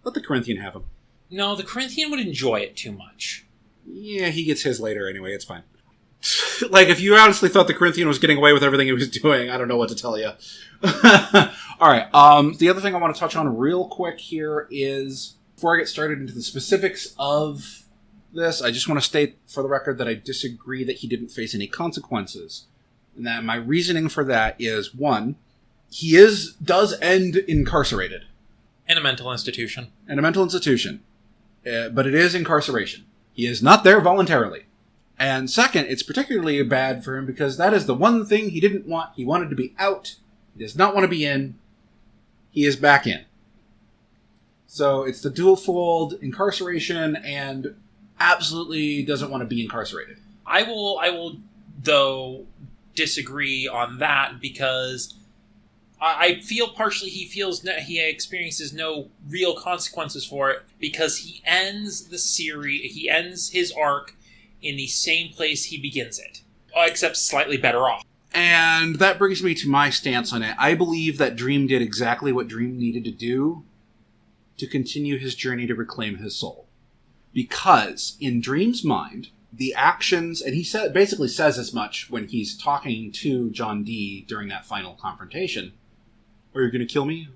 Speaker 2: Let the Corinthian have him.
Speaker 1: No, the Corinthian would enjoy it too much.
Speaker 2: Yeah, he gets his later anyway. It's fine. Like, if you honestly thought the Corinthian was getting away with everything he was doing, I don't know what to tell you. All right. The other thing I want to touch on real quick here is, before I get started into the specifics of this, I just want to state for the record that I disagree that he didn't face any consequences. And that my reasoning for that is, one, he does end incarcerated.
Speaker 1: In a mental institution.
Speaker 2: In a mental institution. But it is incarceration. He is not there voluntarily. And second, it's particularly bad for him because that is the one thing he didn't want. He wanted to be out. He does not want to be in. He is back in. So it's the dual-fold incarceration and absolutely doesn't want to be incarcerated.
Speaker 1: I will, though, disagree on that because I feel partially he experiences no real consequences for it because he ends the series, he ends his arc in the same place he begins it, except slightly better off.
Speaker 2: And that brings me to my stance on it. I believe that Dream did exactly what Dream needed to do to continue his journey to reclaim his soul. Because in Dream's mind, the actions, and he basically says as much when he's talking to John Dee during that final confrontation, "Are you going to kill me?"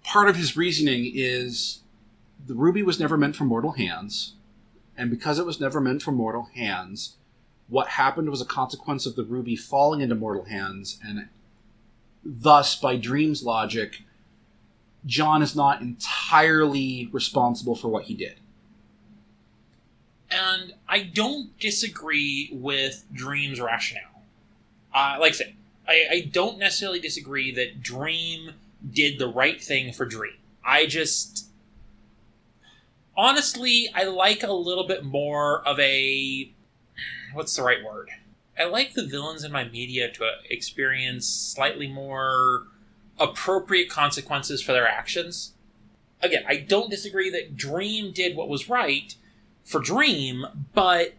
Speaker 2: Part of his reasoning is the ruby was never meant for mortal hands, and because it was never meant for mortal hands, what happened was a consequence of the ruby falling into mortal hands, and thus, by Dream's logic, John is not entirely responsible for what he did.
Speaker 1: And I don't disagree with Dream's rationale. Like I said, I don't necessarily disagree that Dream did the right thing for Dream. Honestly, I like a little bit more of a... What's the right word? I like the villains in my media to experience slightly more appropriate consequences for their actions. Again, I don't disagree that Dream did what was right for Dream, but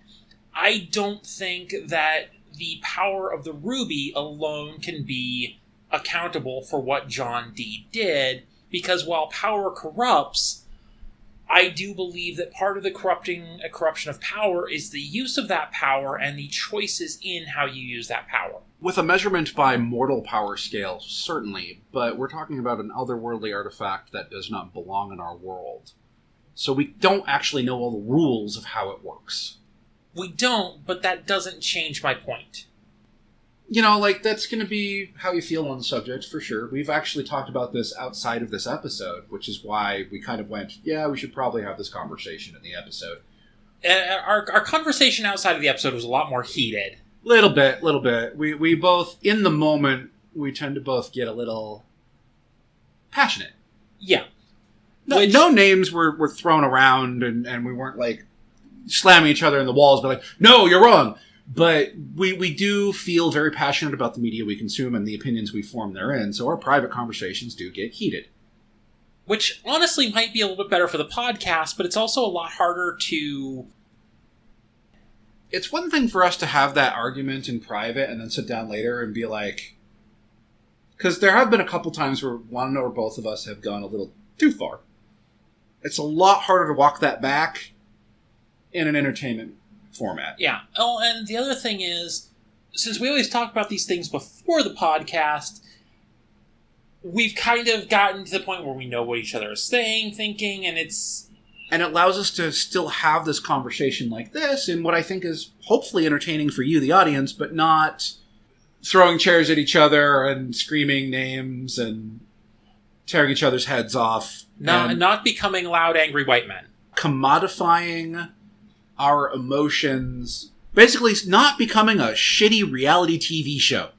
Speaker 1: I don't think that the power of the ruby alone can be accountable for what John Dee did, because while power corrupts, I do believe that part of the corruption of power is the use of that power and the choices in how you use that power.
Speaker 2: With a measurement by mortal power scale, certainly, but we're talking about an otherworldly artifact that does not belong in our world. So we don't actually know all the rules of how it works.
Speaker 1: We don't, but that doesn't change my point.
Speaker 2: That's going to be how you feel on the subject, for sure. We've actually talked about this outside of this episode, which is why we kind of went, yeah, we should probably have this conversation in the episode.
Speaker 1: Our conversation outside of the episode was a lot more heated.
Speaker 2: Little bit. We both, in the moment, we tend to both get a little passionate.
Speaker 1: Yeah.
Speaker 2: No names were thrown around, and we weren't, slamming each other in the walls, but like, no, you're wrong. But we do feel very passionate about the media we consume and the opinions we form therein, so our private conversations do get heated.
Speaker 1: Which honestly might be a little bit better for the podcast, but it's also a lot harder to...
Speaker 2: It's one thing for us to have that argument in private and then sit down later and be like... Because there have been a couple times where one or both of us have gone a little too far. It's a lot harder to walk that back in an entertainment format.
Speaker 1: Yeah. Oh, and the other thing is, since we always talk about these things before the podcast, we've kind of gotten to the point where we know what each other is saying, thinking, and it's...
Speaker 2: And it allows us to still have this conversation like this in what I think is hopefully entertaining for you, the audience, but not throwing chairs at each other and screaming names and tearing each other's heads off.
Speaker 1: Not becoming loud, angry white men.
Speaker 2: Commodifying our emotions. Basically, not becoming a shitty reality TV show.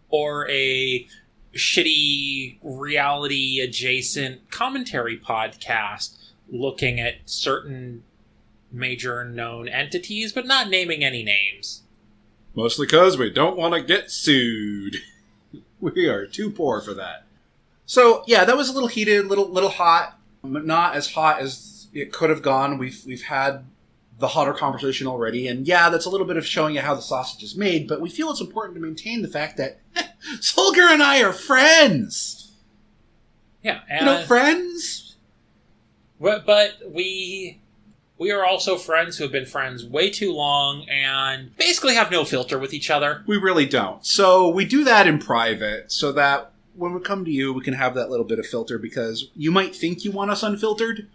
Speaker 1: Or a shitty reality-adjacent commentary podcast looking at certain major known entities, but not naming any names.
Speaker 2: Mostly because we don't want to get sued. We are too poor for that. So, yeah, that was a little heated, little hot, but not as hot as it could have gone. We've had the hotter conversation already, and yeah, that's a little bit of showing you how the sausage is made, but we feel it's important to maintain the fact that Solger and I are friends!
Speaker 1: Yeah, and...
Speaker 2: friends?
Speaker 1: But we are also friends who have been friends way too long and basically have no filter with each other.
Speaker 2: We really don't. So we do that in private so that when we come to you, we can have that little bit of filter because you might think you want us unfiltered.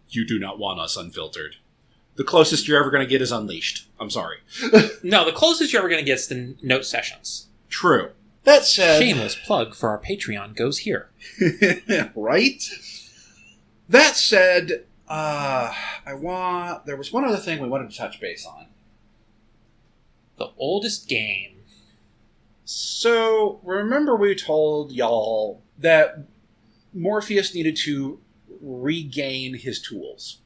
Speaker 2: You do not want us unfiltered. The closest you're ever going to get is Unleashed. I'm sorry.
Speaker 1: No, the closest you're ever going to get is the note sessions.
Speaker 2: True. That said...
Speaker 1: Shameless plug for our Patreon goes here.
Speaker 2: Right? That said, there was one other thing we wanted to touch base on.
Speaker 1: The oldest game.
Speaker 2: So, remember we told y'all that Morpheus needed to regain his tools.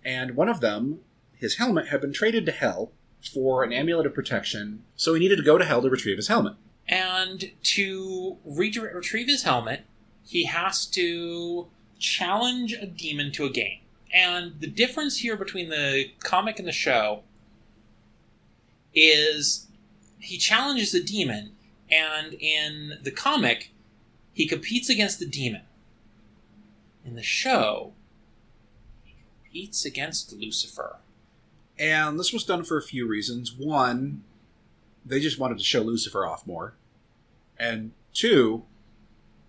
Speaker 2: And one of them, his helmet, had been traded to Hell for an amulet of protection, so he needed to go to Hell to retrieve his helmet.
Speaker 1: And to retrieve his helmet, he has to challenge a demon to a game. And the difference here between the comic and the show is he challenges the demon, and in the comic, he competes against the demon. In the show, he competes against Lucifer.
Speaker 2: And this was done for a few reasons. One, they just wanted to show Lucifer off more. And two,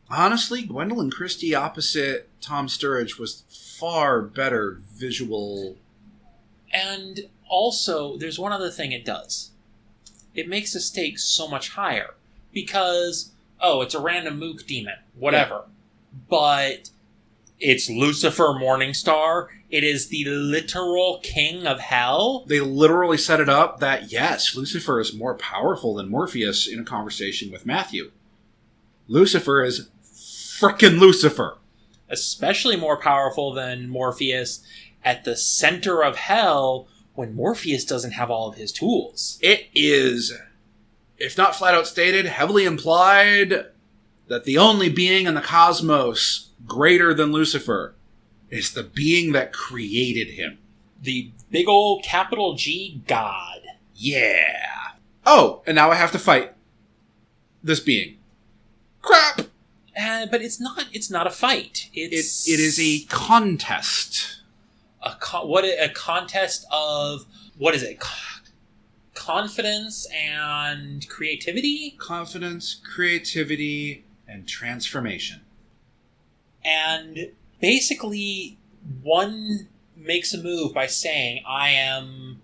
Speaker 2: honestly, Gwendolyn Christie opposite Tom Sturridge was far better visual.
Speaker 1: And also, there's one other thing it does. It makes the stakes so much higher. Because, it's a random mook demon. Whatever. Yeah. But it's Lucifer Morningstar. It is the literal king of hell.
Speaker 2: They literally set it up that, yes, Lucifer is more powerful than Morpheus in a conversation with Matthew. Lucifer is frickin' Lucifer.
Speaker 1: Especially more powerful than Morpheus at the center of hell when Morpheus doesn't have all of his tools.
Speaker 2: It is, if not flat out stated, heavily implied that the only being in the cosmos greater than Lucifer is the being that created him.
Speaker 1: The big old capital G God.
Speaker 2: Yeah. Oh, and now I have to fight this being. Crap!
Speaker 1: But it's not a fight.
Speaker 2: It is a contest.
Speaker 1: A contest of, what is it? Confidence and creativity?
Speaker 2: Confidence, creativity, and transformation.
Speaker 1: And basically, one makes a move by saying, I am...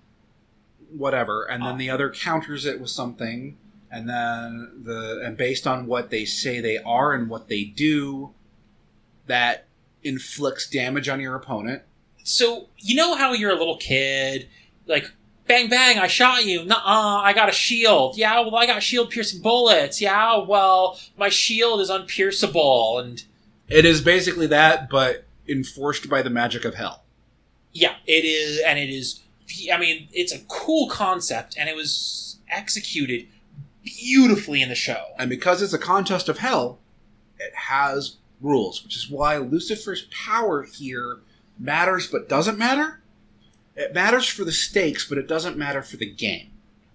Speaker 2: whatever, and then the other counters it with something, and then based on what they say they are and what they do, that inflicts damage on your opponent.
Speaker 1: So, you know how you're a little kid, like, bang, bang, I shot you. Nuh-uh, I got a shield. Yeah, well, I got shield-piercing bullets. Yeah, well, my shield is unpierceable, and...
Speaker 2: It is basically that, but enforced by the magic of hell.
Speaker 1: Yeah, it is, and it is, I mean, it's a cool concept, and it was executed beautifully in the show.
Speaker 2: And because it's a contest of hell, it has rules, which is why Lucifer's power here matters but doesn't matter. It matters for the stakes, but it doesn't matter for the game.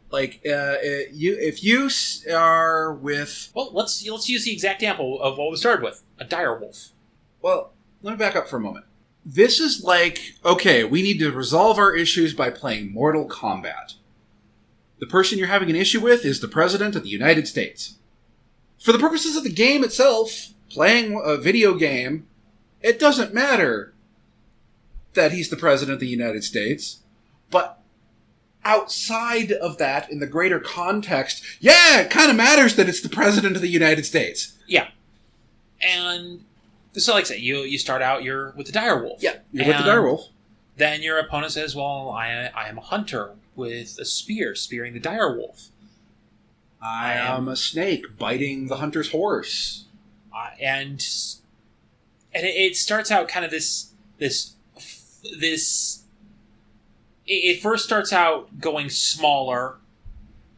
Speaker 2: Like, if you are with...
Speaker 1: Well, let's use the exact example of what we started with, a dire wolf.
Speaker 2: Well, let me back up for a moment. This is like, okay, we need to resolve our issues by playing Mortal Kombat. The person you're having an issue with is the President of the United States. For the purposes of the game itself, playing a video game, it doesn't matter that he's the President of the United States. But outside of that, in the greater context, yeah, it kind of matters that it's the President of the United States.
Speaker 1: Yeah. And so, like I said, you start out, you're with the dire wolf.
Speaker 2: Yeah, you're with the dire wolf.
Speaker 1: Then your opponent says, well, I am a hunter with a spear, spearing the dire wolf.
Speaker 2: I am a snake biting the hunter's horse.
Speaker 1: And it starts out kind of this. It first starts out going smaller,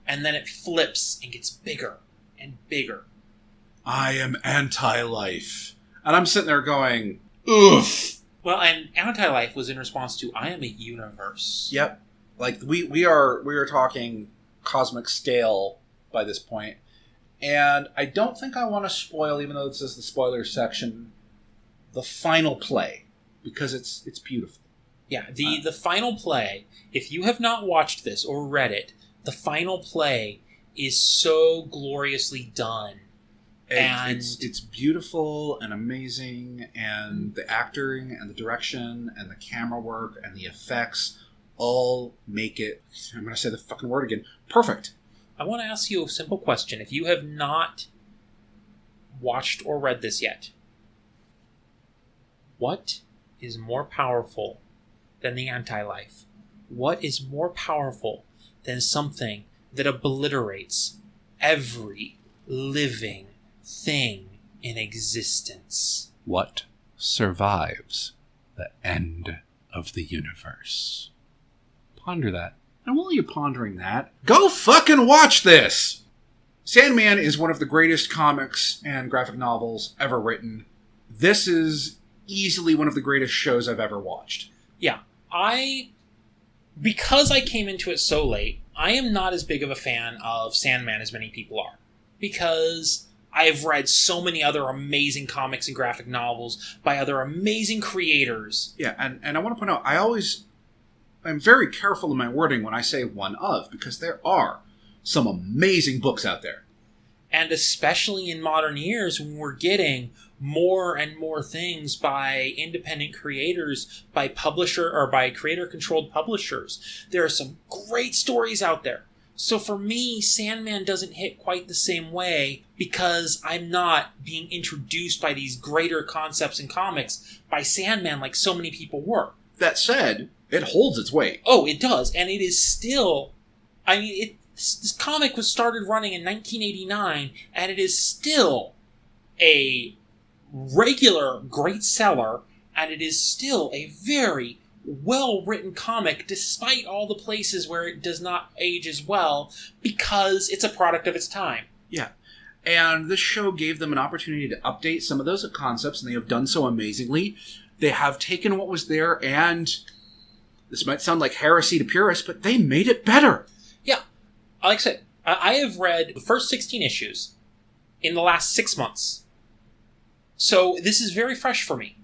Speaker 1: and then it flips and gets bigger and bigger.
Speaker 2: I am anti-life. And I'm sitting there going, oof.
Speaker 1: Well, and anti-life was in response to, I am a universe.
Speaker 2: Yep. Like, we are talking cosmic scale by this point. And I don't think I want to spoil, even though this is the spoiler section, the final play. Because it's beautiful.
Speaker 1: Yeah, the final play, if you have not watched this or read it, the final play is so gloriously done. And
Speaker 2: it's beautiful and amazing, and the acting and the direction and the camera work and the effects all make it, I'm going to say the fucking word again, perfect.
Speaker 1: I want to ask you a simple question. If you have not watched or read this yet, what is more powerful than the anti-life? What is more powerful than something that obliterates every living thing in existence?
Speaker 3: What survives the end of the universe? Ponder that.
Speaker 2: And while you're pondering that, go fucking watch this! Sandman is one of the greatest comics and graphic novels ever written. This is easily one of the greatest shows I've ever watched.
Speaker 1: Yeah. Because I came into it so late, I am not as big of a fan of Sandman as many people are. Because I've read so many other amazing comics and graphic novels by other amazing creators.
Speaker 2: Yeah, and I want to point out, I'm very careful in my wording when I say one of, because there are some amazing books out there.
Speaker 1: And especially in modern years, when we're getting more and more things by independent creators, by publisher or by creator-controlled publishers, there are some great stories out there. So for me, Sandman doesn't hit quite the same way because I'm not being introduced by these greater concepts in comics by Sandman like so many people were.
Speaker 2: That said, it holds its weight.
Speaker 1: Oh, it does. And it is still... I mean, this comic was started running in 1989, and it is still a regular great seller, and it is still a very well-written comic, despite all the places where it does not age as well, because it's a product of its time.
Speaker 2: Yeah. And this show gave them an opportunity to update some of those concepts, and they have done so amazingly. They have taken what was there, and this might sound like heresy to purists, but they made it better.
Speaker 1: Yeah. Like I said, I have read the first 16 issues in the last 6 months. So this is very fresh for me.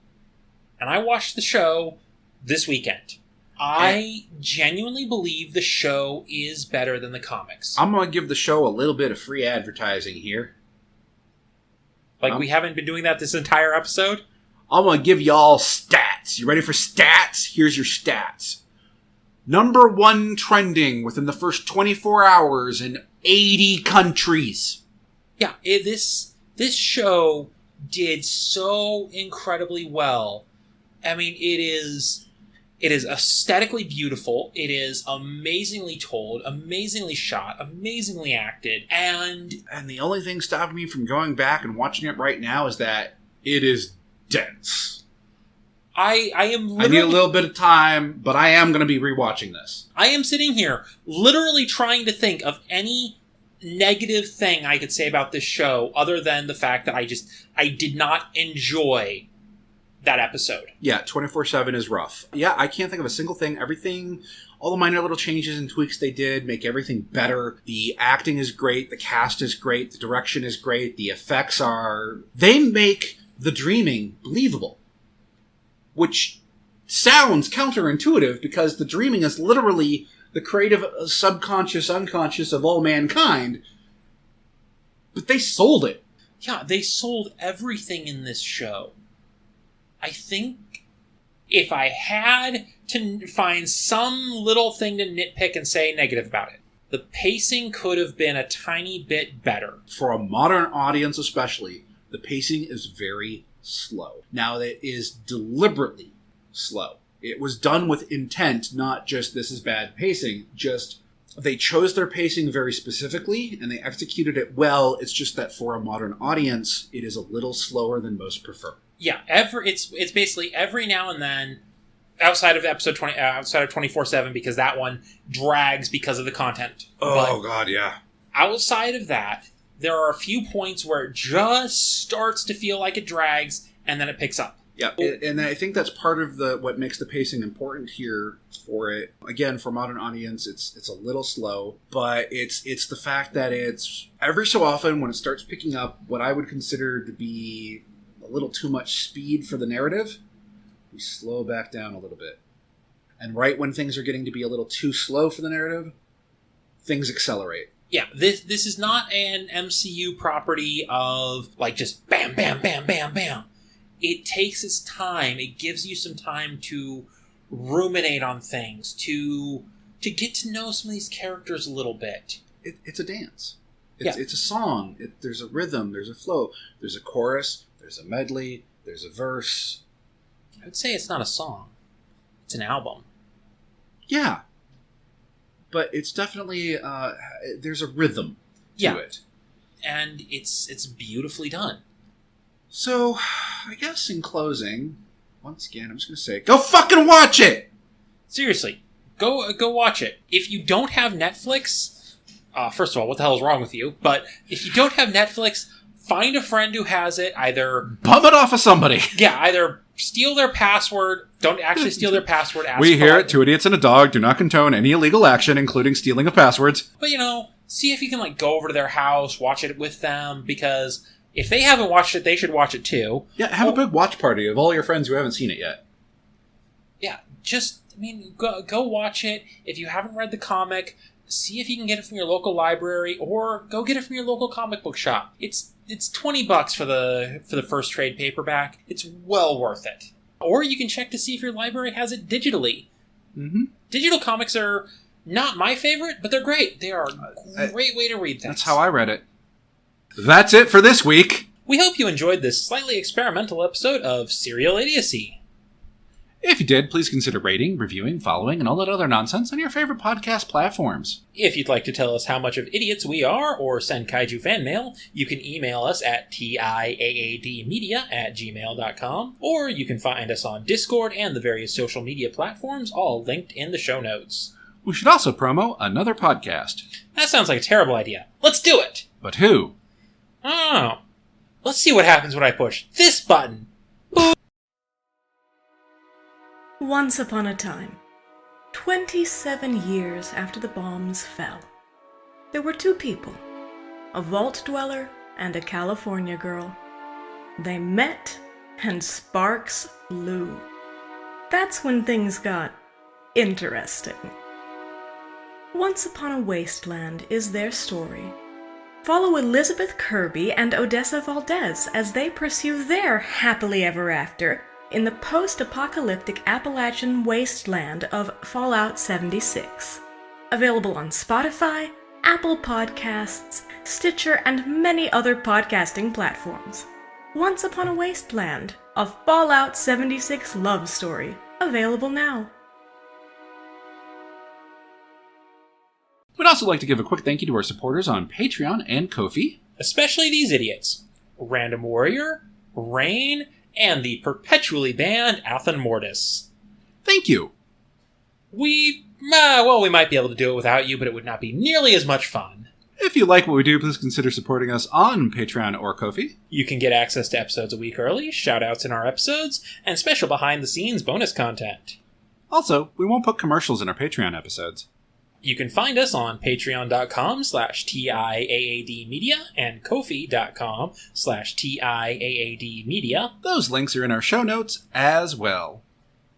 Speaker 1: And I watched the show this weekend. I genuinely believe the show is better than the comics.
Speaker 2: I'm going to give the show a little bit of free advertising here.
Speaker 1: Like we haven't been doing that this entire episode?
Speaker 2: I'm going to give y'all stats. You ready for stats? Here's your stats. Number 1 trending within the first 24 hours in 80 countries.
Speaker 1: Yeah, this show did so incredibly well. I mean, it is aesthetically beautiful. It is amazingly told, amazingly shot, amazingly acted, and
Speaker 2: the only thing stopping me from going back and watching it right now is that it is dense.
Speaker 1: I am literally...
Speaker 2: I need a little bit of time, but I am going to be rewatching this.
Speaker 1: I am sitting here literally trying to think of any negative thing I could say about this show other than the fact that I did not enjoy that episode.
Speaker 2: Yeah, 24/7 is rough. Yeah, I can't think of a single thing. Everything, all the minor little changes and tweaks they did make everything better. The acting is great. The cast is great. The direction is great. The effects are... They make the dreaming believable. Which sounds counterintuitive because the dreaming is literally the creative subconscious, unconscious of all mankind. But they sold it.
Speaker 1: Yeah, they sold everything in this show. I think if I had to find some little thing to nitpick and say negative about it, the pacing could have been a tiny bit better.
Speaker 2: For a modern audience especially, the pacing is very slow. Now, it is deliberately slow. It was done with intent, not just this is bad pacing, just they chose their pacing very specifically and they executed it well. It's just that for a modern audience, it is a little slower than most prefer.
Speaker 1: Yeah, it's basically every now and then, outside of episode 20, outside of 24/7, because that one drags because of the content.
Speaker 2: Oh, God, yeah.
Speaker 1: Outside of that, there are a few points where it just starts to feel like it drags, and then it picks up.
Speaker 2: Yeah, and I think that's part of what makes the pacing important here for it. Again, for a modern audience, it's a little slow, but it's the fact that it's every so often when it starts picking up what I would consider to be a little too much speed for the narrative, we slow back down a little bit. And right when things are getting to be a little too slow for the narrative, things accelerate.
Speaker 1: Yeah, this is not an MCU property of, like, just bam, bam, bam, bam, bam. It takes its time. It gives you some time to ruminate on things, to get to know some of these characters a little bit.
Speaker 2: It's a dance. It's a song. There's a rhythm. There's a flow. There's a chorus. There's a medley. There's a verse.
Speaker 1: I would say it's not a song. It's an album.
Speaker 2: Yeah. But it's definitely, there's a rhythm to it.
Speaker 1: And it's beautifully done.
Speaker 2: So, I guess in closing, once again, I'm just going to say, go fucking watch it!
Speaker 1: Seriously, go watch it. If you don't have Netflix, first of all, what the hell is wrong with you? But if you don't have Netflix, find a friend who has it, either...
Speaker 2: Bum it off of somebody!
Speaker 1: Yeah, either steal their password, don't actually steal their password.
Speaker 3: We here at Two Idiots and a Dog do not condone any illegal action, including stealing of passwords.
Speaker 1: But, see if you can, go over to their house, watch it with them, because if they haven't watched it, they should watch it too.
Speaker 2: Yeah, have a big watch party of all your friends who haven't seen it yet.
Speaker 1: Yeah, go watch it. If you haven't read the comic, see if you can get it from your local library, or go get it from your local comic book shop. It's $20 for the first trade paperback. It's well worth it. Or you can check to see if your library has it digitally.
Speaker 2: Mm-hmm.
Speaker 1: Digital comics are not my favorite, but they're great. They are a great way to read things.
Speaker 3: That's how I read it. That's it for this week.
Speaker 1: We hope you enjoyed this slightly experimental episode of Serial Idiocy.
Speaker 3: If you did, please consider rating, reviewing, following, and all that other nonsense on your favorite podcast platforms.
Speaker 1: If you'd like to tell us how much of idiots we are, or send kaiju fan mail, you can email us at tiaadmedia@gmail.com, or you can find us on Discord and the various social media platforms, all linked in the show notes.
Speaker 3: We should also promo another podcast.
Speaker 1: That sounds like a terrible idea. Let's do it!
Speaker 3: But who?
Speaker 1: Oh. Let's see what happens when I push this button. Boop.
Speaker 4: Once upon a time, 27 years after the bombs fell, there were two people, a vault dweller and a California girl. They met, and sparks flew. That's when things got interesting. Once Upon a Wasteland is their story. Follow Elizabeth Kirby and Odessa Valdez as they pursue their happily ever after in the post-apocalyptic Appalachian wasteland of Fallout 76. Available on Spotify, Apple Podcasts, Stitcher, and many other podcasting platforms. Once Upon a Wasteland, a Fallout 76 love story. Available now.
Speaker 3: We'd also like to give a quick thank you to our supporters on Patreon and Ko-fi.
Speaker 1: Especially these idiots. Random Warrior, Rain, and the perpetually banned Athen Mortis.
Speaker 3: Thank you.
Speaker 1: We might be able to do it without you, but it would not be nearly as much fun.
Speaker 3: If you like what we do, please consider supporting us on Patreon or Ko-fi.
Speaker 1: You can get access to episodes a week early, shout-outs in our episodes, and special behind-the-scenes bonus content.
Speaker 3: Also, we won't put commercials in our Patreon episodes.
Speaker 1: You can find us on patreon.com/TIAADmedia and Ko-fi.com/TIAADmedia.
Speaker 3: Those links are in our show notes as well.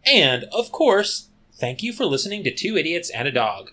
Speaker 1: And, of course, thank you for listening to Two Idiots and a Dog.